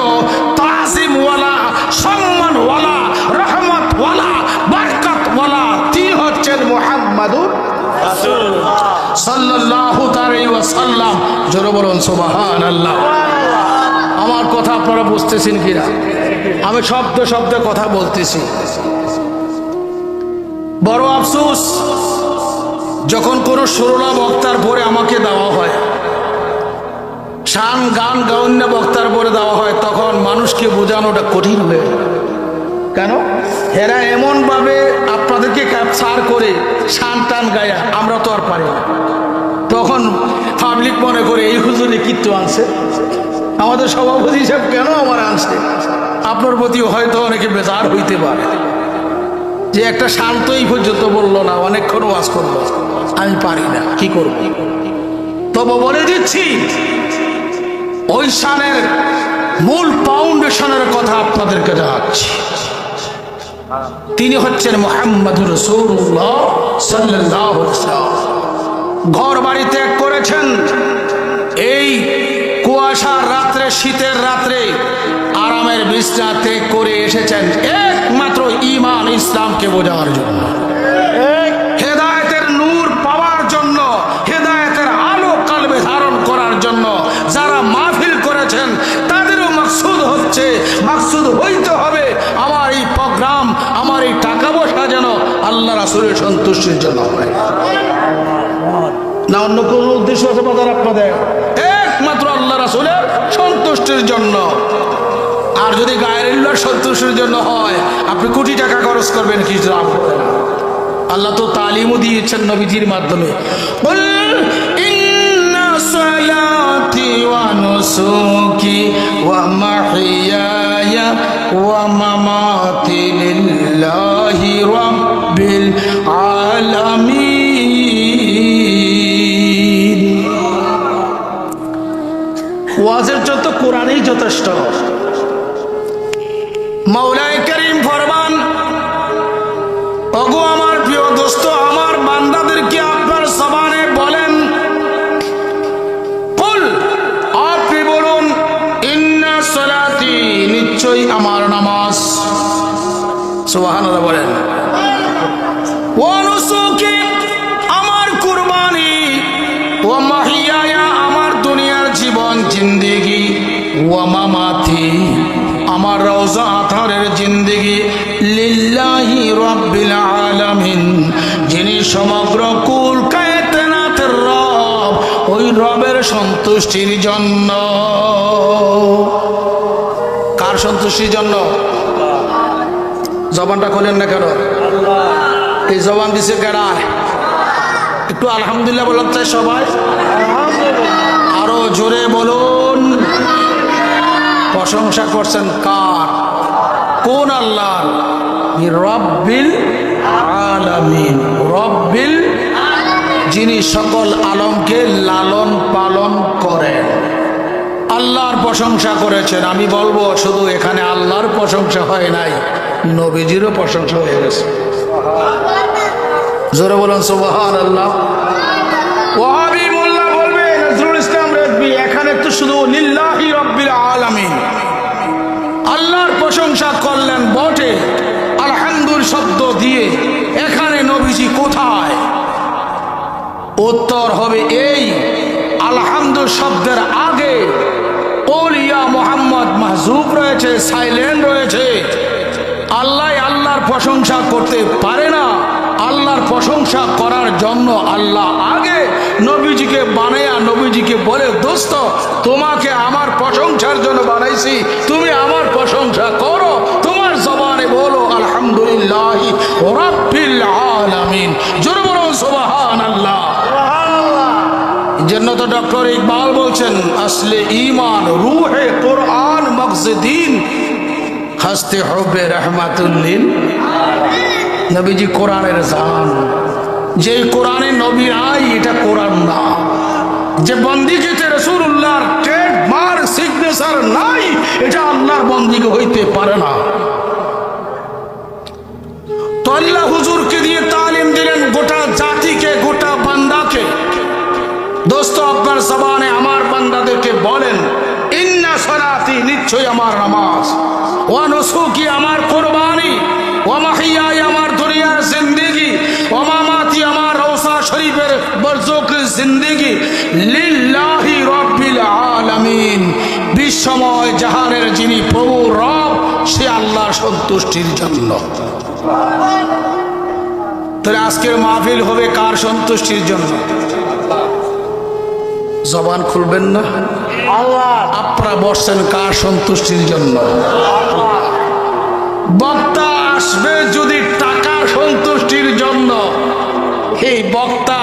তাযীমওয়ালা, সম্মানওয়ালা, রহমতওয়ালা, বরকতওয়ালা। তিনি হচ্ছেন মুহাম্মাদুর রাসূলুল্লাহ সাল্লাল্লাহু আলাইহি ওয়াসাল্লাম। জোরে বলুন সুবহানাল্লাহ। আমার কথা আপনারা বুঝতেছেন কিনা? আমি শব্দ শব্দে কথা বলতেছি। বড় আফসোস, যখন কোনো সুরলা বক্তার পরে আমাকে দেওয়া হয়, শান গান গাউন্য বক্তার পরে দেওয়া হয়, তখন মানুষকে বোঝানোটা কঠিন হয়ে যায়। কেন? এরা এমনভাবে আপনাদেরকে ক্যাপচার করে শান টান গায়া, আমরা তো আর পারি না। তখন পাবলিক মনে করে এই হুজুরে কীর্তন আনছে, আমাদের সভাপতি সাহেব কেন আমার আনছে। আপনার প্রতি হয়তো অনেকে বেজার হইতে পারে যে একটা শান্তই পর্যন্ত বললো না, অনেকক্ষণ ওয়াজ করলো, আমি পারি না, কি করব। তবে বলে দিচ্ছি, ওই শানের মূল ফাউন্ডেশনের কথা আপনাদেরকে জানাচ্ছি। তিনি হচ্ছেন মুহাম্মাদুর রাসূলুল্লাহ সাল্লাল্লাহু আলাইহি ওয়াসাল্লাম। ঘর বাড়ি ত্যাগ করেছেন, এই কুয়াশার রাত্রে, শীতের রাত্রে আরামের বিছনা ত্যাগ করে এসেছেন একমাত্র ঈমান ইসলামকে বোঝার জন্য, হেদায়েতের নূর পাওয়ার জন্য, হেদায়েতের আলো কলবে ধারণ করার জন্য। যারা মাহফিল করেছেন তাদেরও মাকসুদ হচ্ছে, মাকসুদ হইতে হবে আমার এই প্রোগ্রাম, আমার এই টাকা পয়সা যেন আল্লাহ রাসূলের সন্তুষ্টির জন্য হয়, না অন্য কোনো উদ্দেশ্য আছে বাজার আপনাদের? একমাত্র আল্লাহ রাসূলের সন্তুষ্টির জন্য। আর যদি গায়রুল্লাহর সন্তুষ্টির জন্য হয়, আপনি কোটি টাকা খরচ করবেন, কিছু লাভ হবে না। আল্লাহ তো তালিমও দিয়েছেন নবীজির মাধ্যমে, বল ইন্না সালাতি ওয়া নুসুকি ওয়া মাহইয়ায়া ওয়া মামাতি লিল্লাহি রাব্বিল আলামিন। ওয়াজের যত কোরআনই যথেষ্ট। মাওলাই করিম ফরমান, ওগো আমার প্রিয় দোস্ত, আমার বান্দাদেরকে আপনার জবানে বলেন, কুল, আপনি বলুন, ইন্না সালাতি, নিশ্চয়ই আমার নামাজ, সুবহানাল্লাহ বলেন, ওয়া নুসুকি, আমার কুরবানি, ওয়া মাহিয়ায়া, আমার দুনিয়ার জীবন জিন্দেগি, ওয়া মামাতি, আমার রওজা আথারের জিন্দেগি, লিল্লাহি রাব্বিল আলামিন, যিনি সমগ্র কুল কায়নাতের রব, ওই রবের সন্তুষ্টির জন্য। কার সন্তুষ্টির জন্য? জবানটা খোলেন না কেন? এই জবান দিছে কেডা? একটু আলহামদুলিল্লাহ বলতে চাই সবাই, আরো জোরে বলুন। প্রশংসা করছেন কার? কোন আল্লাহ? রব্বিল আলামিন, রব্বিল, যিনি সকল আলমকে লালন পালন করেন, আল্লাহর প্রশংসা করেছেন। আমি বলবো শুধু এখানে আল্লাহর প্রশংসা হয় নাই, নবীজিরও প্রশংসা হয়ে গেছে। জোরে বলুন সুবহানাল্লাহ। ওয়াহাবি মোল্লা বলবে, নজরুল ইসলাম রেজভী, এখানে তো শুধু লিল্লাহি রাব্বিল আলামিন, আল্লাহর প্রশংসা করলেন বটে আলহামদুল শব্দ দিয়ে, এখানে নবীজি কোথায়? উত্তর হবে এই, আলহামদুল শব্দের আগে ওলিয়া মোহাম্মদ মাহজুব রয়েছে, সাইলেন্ট রয়েছে। আল্লাহ আল্লাহর প্রশংসা করতে পারে না, আল্লাহর প্রশংসা করার জন্য আল্লাহ আগে নবীজিকে বানায়া নবীজিকে বলে, দোস্ত তোমাকে আমার প্রশংসার জন্য বানাইছি, তুমি আমার প্রশংসা করো, তোমার জবানে বলো আলহামদুলিল্লাহি রাব্বিল আলামিন। জোরে বলুন সুবহানাল্লাহ। জন্য তো ডক্টর ইকবাল বলছেন, আসলে ঈমান রূহে কোরআন মকসদিন হস্তে হবে রহমাতুল্লিল। নবীজি কোরআনের জান, যে কোরআনে নবী নাই এটা কোরআন না, যে বন্দিগিতে রাসূলুল্লাহর ট্রেডমার্ক সিগনেচার নাই এটা আল্লাহর বন্দিগি হইতে পারে না। তো আল্লাহ হুজুরকে দিয়ে তালিম দিলেন গোটা জাতিকে, গোটা বান্দাকে, দোস্ত আপনার জবানে আমার বান্দাদেরকে বলেন, ইন্না সালাতি, নিশ্চয় আমার নামাজ, ওয়া নুসুকি, আমার কুরবানি, ওয়া মাহিয়াই, আমার দুনিয়ার জিন্দেগি, ওয়া মামাতি, আমার রওজা শরীফের বরজকের জিন্দেগি, লিল্লাহি রাব্বিল আলামিন, বিশ্বময় জাহানের যিনি প্রভু রব, সে আল্লাহর সন্তুষ্টির জন্য। তাহলে আজকের মাহফিল হবে কার সন্তুষ্টির জন্য? জবান খুলবেন না? আপনারা বসছেন কার সন্তুষ্টির জন্য? বক্তা আসবে যদি টাকার সন্তুষ্টির জন্য, এই বক্তা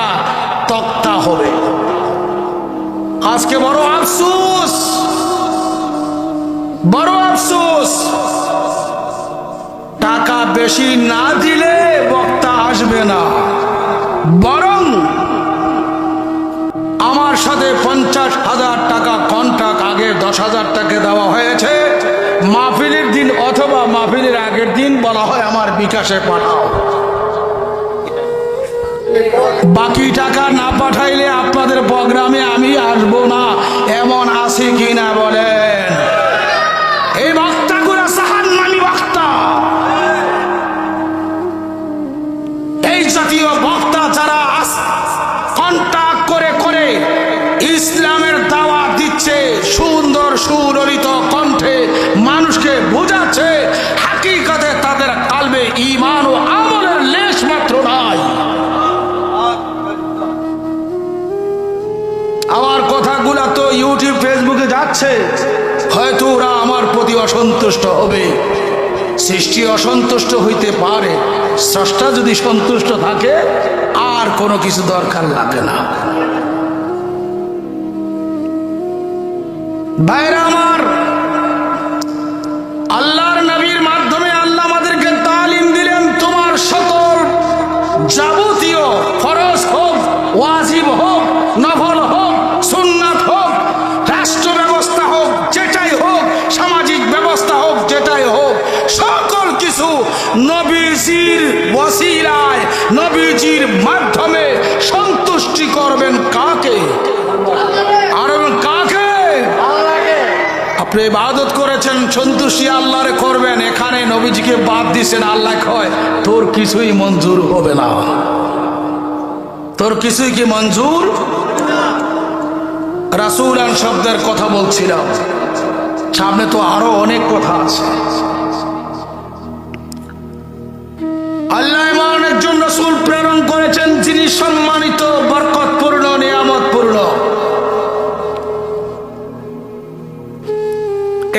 তক্তা হবে। আজকে বড় আফসোস, বড় আফসোস, টাকা বেশি না দিলে বক্তা আসবে না, বরং আমার সাথে 50,000 টাকা কন্ট্রাক্ট আগে 10,000 টাকা দেওয়া হয়েছে, মাহফিলের দিন অথবা মাহফিলের আগের দিন বলা হয় আমার বিকাশে পাঠাও, বাকি টাকা না পাঠাইলে ইসলামের দাওয়াত দিচ্ছে, সুন্দর সুললিত কণ্ঠে মানুষকে বোঝাচ্ছে হাকিকতে তাদের কালবে ঈমান ও আমলের লেশ মাত্র নাই। আমার কথাগুলা তো ইউটিউব ফেসবুকে যাচ্ছে, হয়তো ওরা আমার প্রতি অসন্তুষ্ট হবে। সৃষ্টি অসন্তুষ্ট হইতে পারে, স্রষ্টা যদি সন্তুষ্ট থাকে আর কোনো কিছু দরকার লাগে না। ভাইরা আমার, আল্লাহর নবীর মাধ্যমে আল্লাহ আমাদেরকে তালিম দিলেন, তোমার সকল যাবতীয় ফরজ হোক, ওয়াজিব হোক, নফল হোক, সুন্নাত হোক, রাষ্ট্র ব্যবস্থা হোক, যেটাই হোক, সামাজিক ব্যবস্থা হোক, যেটাই হোক, সকল কিছু নবীজির ওসিলায়, নবীজির মাধ্যমে সন্তুষ্টি করবেন কাকে? আর কাকে? আপনি ইবাদত করেছেন, সন্তুষ্টি আল্লাহরে করবেন, এখানে নবীজিকে বাদ দিছেন, আল্লাহ কয় তোর কিছুই মঞ্জুর হবে না। তোর কিছুই কি মঞ্জুর? রাসূলান শব্দের কথা বলছিলাম, সামনে তো আরো অনেক কথা আছে। আল্লাহ এমন একজন রাসূল প্রেরণ করেছেন যিনি সম্মানিত, বরকতপূর্ণ, নিয়ামতপূর্ণ।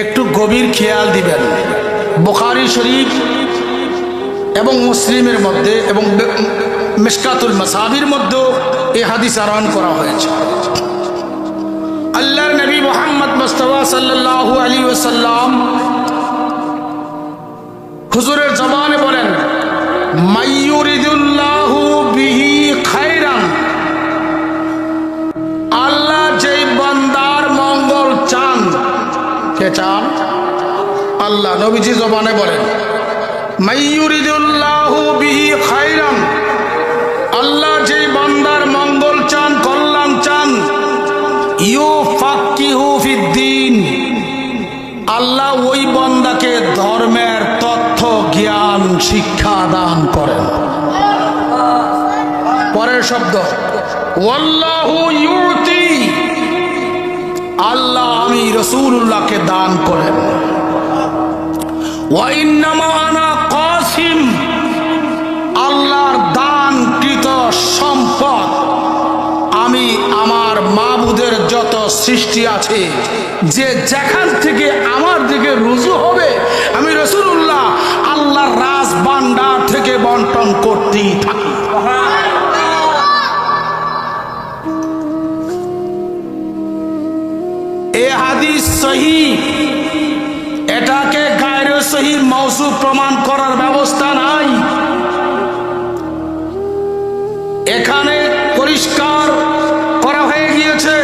একটু গভীর খেয়াল দিবেন, বুখারী শরীফ এবং মুসলিমের মধ্যে এবং মিশকাতুল মাসাবির মধ্যেও এই হাদিস আরোহণ করা হয়েছে। আল্লাহর নবী মুহাম্মদ মুস্তাফা সাল্লাল্লাহু আলাইহি ওয়াসাল্লাম হুজুরের জবানে বলেন, মাইয়ুরিদুল্লাহু বিহি খায়রান, আল্লাহ যেই বান্দার মঙ্গল চান, কে চান? আল্লাহ। নবীজি জবানে বলেন, মাইয়ুরিদুল্লাহু বিহি খায়রান, আল্লাহ যেই বান্দার মঙ্গল চান, কল্যাণ চান, ইউফাক্কিহু ফিদ্দীন, আল্লাহ ওই বান্দাকে ধর্মের তথ্য জ্ঞান শিক্ষা দান করেন। পরের শব্দ, ওয়াল্লাহু ইউতি, আল্লাহ আমি রাসূলুল্লাহকে দান করেন। ওয়া ইন্নামা আনা কাসিম, আল্লাহর দানকৃত সম্পদ আমি আমার মাবুদের যত সৃষ্টি আছে, যে যেখান থেকে আমার দিকে রুজু হবে, আমি রাসূলুল্লাহ আল্লাহর রাজ ভান্ডার থেকে বন্টন করতেই থাকি। এ হাদিস সহিহ, এটাকে গায়রে সহিহ মাওসুফ প্রমাণ করার ব্যবস্থা নাই। এখানে পরিষ্কার করা হয়ে গিয়েছে,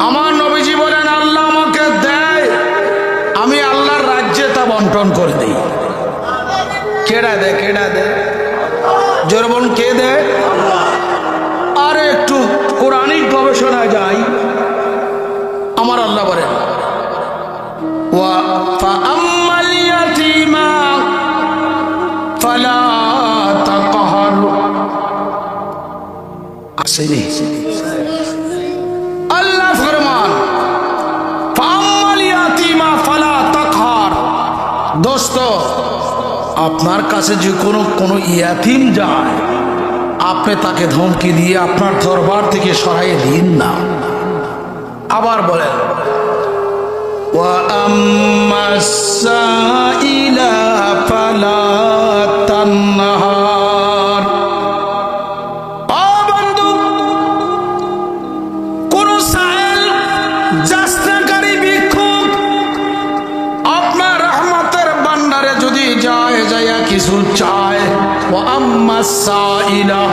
আমার নবীজি বলেন আল্লাহ আমাকে দেয়, আমি আল্লাহর রাজ্যে তা বন্টন করে দিই। কেডা দেয়? কেডা দেয়? জোরবন কে দেয়? আর একটু কোরআনিক গবেষণায় যাই, আমার আল্লাহ বলেন, ওয়া ফাআম্মাল ইয়াতীমা ফালা তাকহার, আসেনি? আল্লাহ ফরমান, ফাআম্মাল ইয়াতীমা ফালা তাকহার, দোস্ত আপনার কাছে যে কোনো ইয়াতীম যায়, আপনি তাকে ধমকি দিয়ে আপনার দরবার থেকে সরাইয়ে দিন না। আবার বলেন, ওয়া আম্মাস সাইলা ফালা তানহার, ও বন্ধু, কোন সাইল যাচনাকারী ভিক্ষুক আপনার রহমতের ভান্ডারে যদি যায়, যাইয়া কিছু চায়, ওয়া আম্মাস সাইলা,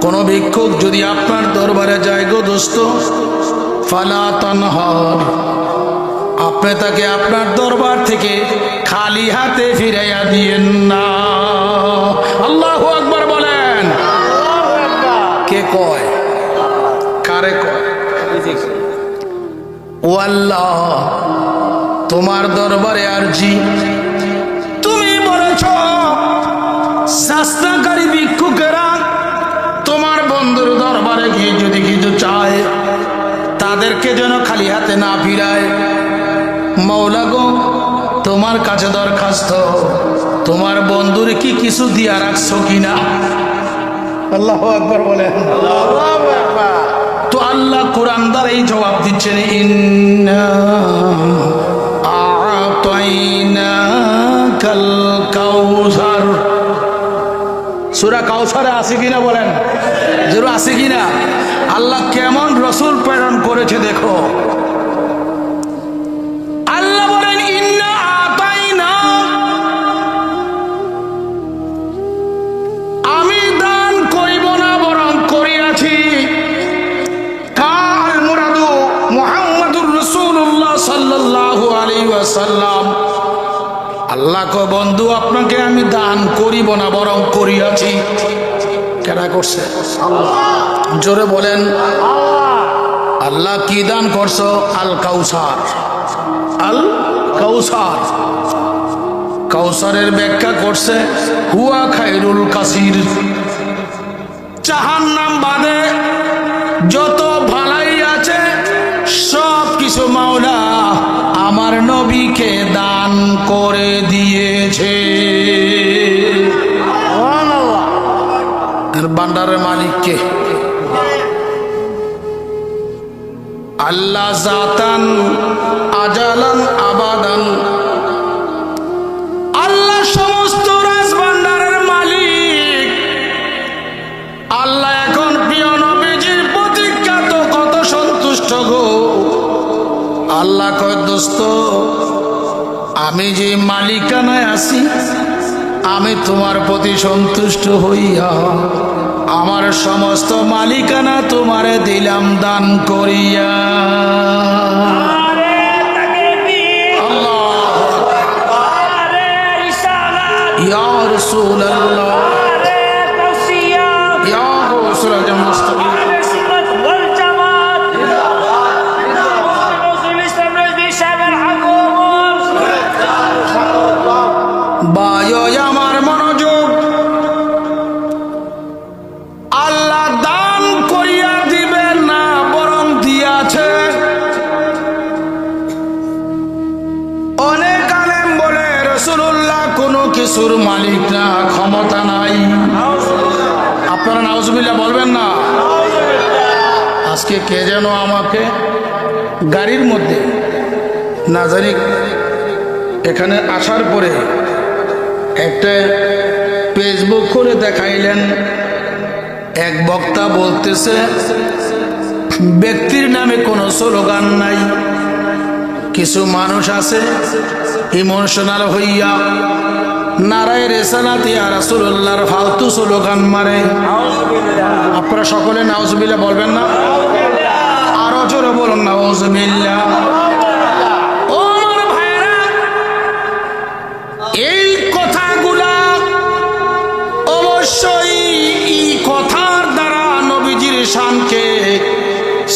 কোন ভিক্ষুক যদি আপনার দরবারে যায় গো দোস্ত, ফালা তানহার, আপনি তাকে আপনার দরবার থেকে খালি হাতে ফিরাইয়া দিয়েন না। আল্লাহু আকবার বলেন। কে কয়? কারে কয়? ও আল্লাহ, তোমার দরবারে আরজি, তুমি বলেছ যাচনাকারী ভিক্ষুকেরা তোমার বন্ধুর দরবার দরবারে গিয়ে যদি কিছু চায় তাদেরকে যেন খালি হাতে না ফিরায়। মওলা গো, তোমার কাছে দরখাস্ত, তোমার বন্ধুর কি কিছু দিয়া রাখছো কিনা? আল্লাহু আকবার বলেন। তো আল্লাহ কোরআন দ্বারা এই জবাব দিচ্ছেন, ইন্না আ'তাইনাকাল কাউসার। সূরা কাউসারে আছে কিনা বলেন, জোরে আছে কিনা? আল্লাহ কেমন রসুল প্রেরণ করেছে দেখো। আল্লাহ বলেন, ইন্না আ'তাইনা, আমি দান করিব না বরং করিয়াছি। কাল মুরাদু মুহাম্মাদুর রাসূলুল্লাহ সাল্লাল্লাহু আলাইহি ওয়াসাল্লাম। আল্লাহ কয়, বন্ধু আপনাকে আমি দান করিব না বরং করিয়াছি। কেডা করছে? জোরে বলেন। আল্লাহ কি দান করছো? আল কাউসার। আল কাউসার, কাউসারের ব্যাখ্যা করছে হুয়া খায়রুল কাসির। জাহান্নাম বাদে যত ভালাই আছে সব কিছু মাওলা আমার নবীকে দান করে দিয়েছে। আর ভান্ডারের মালিক কে? আল্লাহ জাতান আজালান আবাদান। আল্লাহ সমস্ত রাজভান্ডারের মালিক। আল্লাহ এখন প্রিয় নবীজির প্রতিজ্ঞা তো কত সন্তুষ্ট গো। আল্লাহ কয়, দোস্ত আমি যে মালিকানায় আছি, আমি তোমার প্রতি সন্তুষ্ট হইয়া আমার সমস্ত মালিকানা তোমারে দিলাম দান করিয়া। ইয়া রাসূলুল্লাহ, ইয়া গাউসুল মুস্তাফা, বায়ো আমার মনোযোগ। আল্লাহ দান করিয়া দিবেন না বরং দিয়াছে। অনেক আলেম বলে রাসূলুল্লাহ কোনো কিছুর মালিক না, ক্ষমতা নাই। আপনারা নাউজুবিল্লাহ বলবেন না? আজকে কে যেন আমাকে গাড়ির মধ্যে না জানি এখানে আসার পরে একটা ফেসবুক করে দেখাইলেন। এক বক্তা বলতেছে ব্যক্তির নামে কোনো স্লোগান নাই। কিছু মানুষ আছে ইমোশনাল হইয়া নারায়ে রিসালাত ইয়া রাসূলুল্লাহর ফালতু স্লোগান মারে। আপনারা সকলে নাউজুবিল্লাহ বলবেন না? আরো জোরে বলুন নাউজুবিল্লাহ। ও আমার ভাইরা, এই কথাগুলা অবশ্যই এই কথার দ্বারা নবীজির শানকে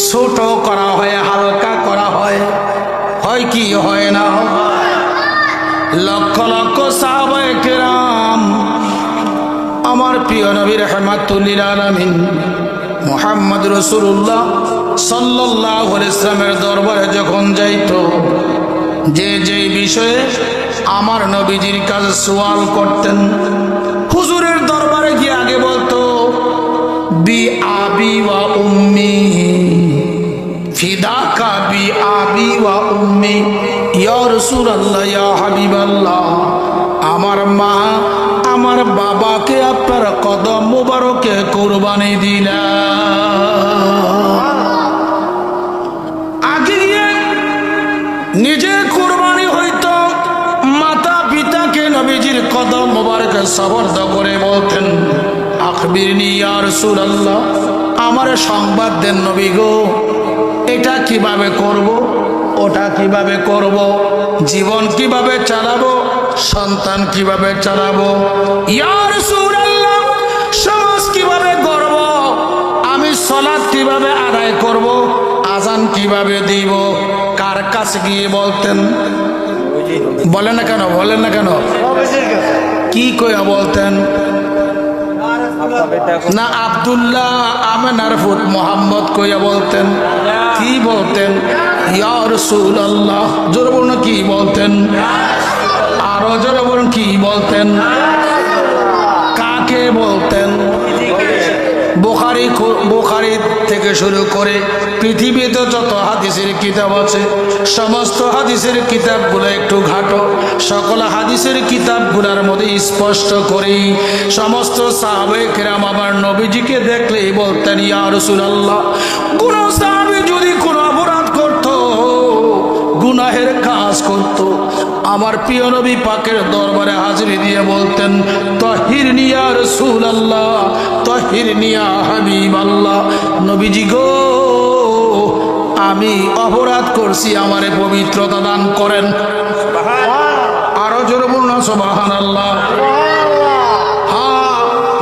ছোট করা হয়, হালকা করা হয়। হয় কি হয় না? লক্ষ লক্ষ সাহাবায়ে কেরাম আমার প্রিয় নবী রাহমাতুল লিল আলামিন মুহাম্মদ রাসূলুল্লাহ সাল্লাল্লাহু আলাইহি ওয়াসাল্লামের দরবারে যখন যাইতো, যে যে বিষয়ে আমার নবীজির কাছে সওয়াল করতেন, হুজুরের দরবারে গিয়ে আগে বলতো বি আবি ওয়া উম্মি, ফিদাকা বি আবি ওয়া উম্মি, ইয়া রাসূলুল্লাহ ইয়া হাবিবাল্লাহ, আমার মা আমার বাবাকে আপনার কদম মুবারকে কুরবানি দিলাম। আগে গিয়ে নিজে কুরবানি হইতো, মাতা পিতাকে নবীজির কদম মুবারকে সবর্দ করে বলতেন আখবিরনি ইয়া রাসূলুল্লাহ, আমার সংবাদ দেন নবী গো, এটা কিভাবে করব, ওটা কিভাবে করব, জীবন কিভাবে চালাবো, সন্তান কিভাবে চালাবো, ইয়া রাসূলুল্লাহ সমাজ কিভাবে গড়ব, আমি সালাত কিভাবে আদায় করব, আজান কিভাবে দিব, কার কাছে গিয়ে বলতেন? বলেন না কেন, বলেন না কেন? কি কইয়া বলতেন? না আব্দুল্লাহ আমেনার ফুত মোহাম্মদ কইয়া বলতেন? কি বলতেন? ইয়া রাসূলুল্লাহ। জোরে বলুন কি বলতেন? আরো জোরে বলুন কি বলতেন? কাকে বলতেন? বুখারী থেকে শুরু করে পৃথিবীতে যত হাদিসের কিতাব আছে সমস্ত হাদিসের কিতাবগুলো একটু ঘাটো। সকল হাদিসের কিতাবগুলোর মধ্যে স্পষ্ট করেই সমস্ত সাহাবায়ে কেরাম আমার নবীজিকে দেখলেই বলতেন ইয়া রাসূলুল্লাহ। কোন সাহাবী যদি কোনো অপরাধ করত, গুনাহের কাজ করত, আমার প্রিয় নবী পাকের দরবারে হাজিরি দিয়ে বলতেন তাহিরনি ইয়া রাসূলুল্লাহ, তাহিরনি ইয়া হাবিবাল্লাহ। নবীজি গো, আমি অপরাধ করছি, আমারে পবিত্রতা দান করেন। আরো জোরে বলুন সুবহানাল্লাহ।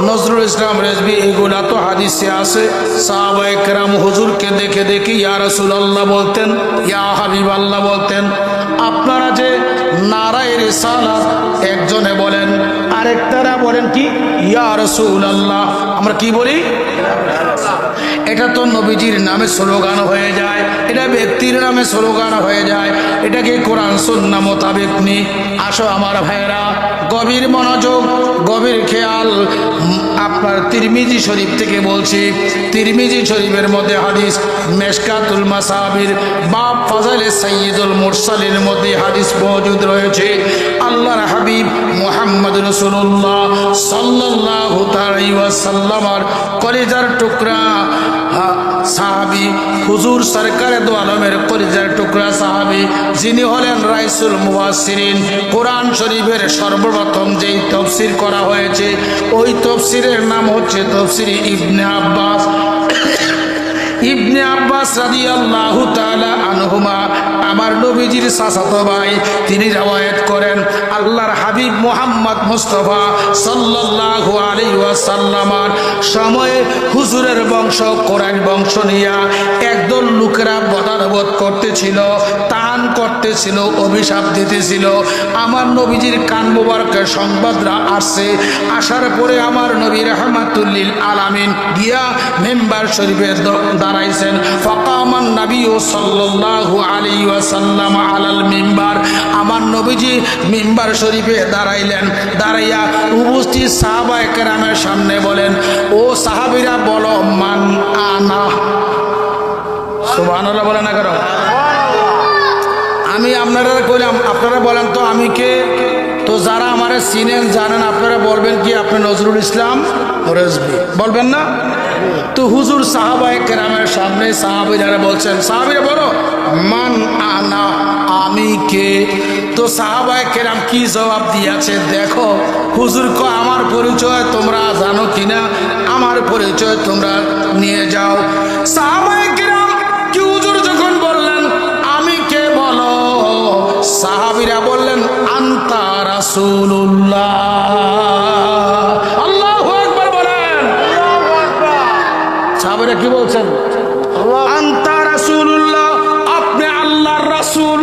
নজরুল ইসলাম রেজভী এগুলা তো হাদিসে আছে। সাহাবায়ে কেরাম হুজুরকে দেখে দেখে ইয়া রাসূলুল্লাহ বলতেন, ইয়া হাবিবাল্লাহ বলতেন। আপনারা যে নারায়ে রিসালাত একজনে বলেন, আরেকটারা বলেন কি ইয়া রাসূলুল্লাহ। আমরা কি বলি? এটা তো নবীজির নামে স্লোগান হয়ে যায়, এটা ব্যক্তির নামে স্লোগান হয়ে যায়। এটাকে কোরআন সুন্নাহ মোতাবেক নি। আসো আমার ভাইরা, গভীর মনোযোগ, গভীর খেয়াল। আপনার তিরমিজি শরীফ থেকে বলছি। তিরমিজি শরীফের মধ্যে হাদিস মেশকাতুল মাসাবির বাব ফাজাইলে সাইয়্যিদুল মুরসালিনের মধ্যে হাদিস মওজুদ রয়েছে। আল্লাহর হাবিব মুহাম্মদ রাসূলুল্লাহ সাল্লাল্লাহু আলাইহি ওয়াসাল্লামের কলিজার টুকরা সাহাবী হুজুর সরকারে দো আলমের কলিজার টুকরা সাহাবী, যিনি হলেন রাইসুল মুফাসসিরিন। কোরআন শরীফের সর্বপ্রথম যেই তাফসীর করা হয়েছে ওই তাফসীরের নাম হচ্ছে তাফসীর ইবনে আব্বাস। ইবনে আব্বাস রাদিয়াল্লাহু তাআলা আনহুমা আমার নবীজির চাচাতো ভাই, তিনি রওয়ায়াত করেন আল্লাহর হাবিব মুহাম্মদ মুস্তাফা সাল্লাল্লাহু আলাইহি ওয়াসাল্লামের সময়ে হুজুরের বংশ কোরআন বংশ নিয়া একদল লোকেরা বদানবদ করতেছিল, তান করতেছিল, অভিশাপ দিতেছিল। আমার নবীজির কান মোবারকে সংবাদরা আসছে। আসার পরে আমার নবী রাহমাতুল লিল আলামিন গিয়া মিম্বার শরীফে দাঁড়াইছেন। ফাকামান নবী সাল্লাল্লাহু আলাইহি ওয়াসাল্লাম আলাল মিম্বার। আমার নবীজি মিম্বার শরীফে দাঁড়াইলেন। দাঁড়াইয়া উপস্থিত সাহাবায়ে কেরামের সামনে বলেন, ও সাহাবীরা বলো মান আনা। সুবহানাল্লাহ বলেন না কারণ আমি আপনারা কইলাম, আপনারা বলেন তো আমি কে? তো যারা আমারে চিনেন জানেন আপনারা বলবেন কি আপনি নজরুল ইসলাম রেজভী বলবেন না? তো হুজুর সাহাবায়ে কেরামের সামনে সাহাবীরা বলছেন, সাহাবীরা বলো মান আনা, আমি কে? তো সাহাবায়ে কেরাম কি জবাব দিয়েছে দেখো। হুজুর কো আমার পরিচয় তোমরা জানো কিনা? আমার পরিচয় তোমরা নিয়ে যাও। সাহাবায়ে কেরাম কি হুজুর যখন বললেন আমি কে বলো, সাহাবীরা বললেন আনতা রাসূলুল্লাহ। আল্লাহু আকবার বলেন। সাহাবীরা কি বলছেন? আনতা রাসূলুল্লাহ, আপনি আল্লাহর রাসূল।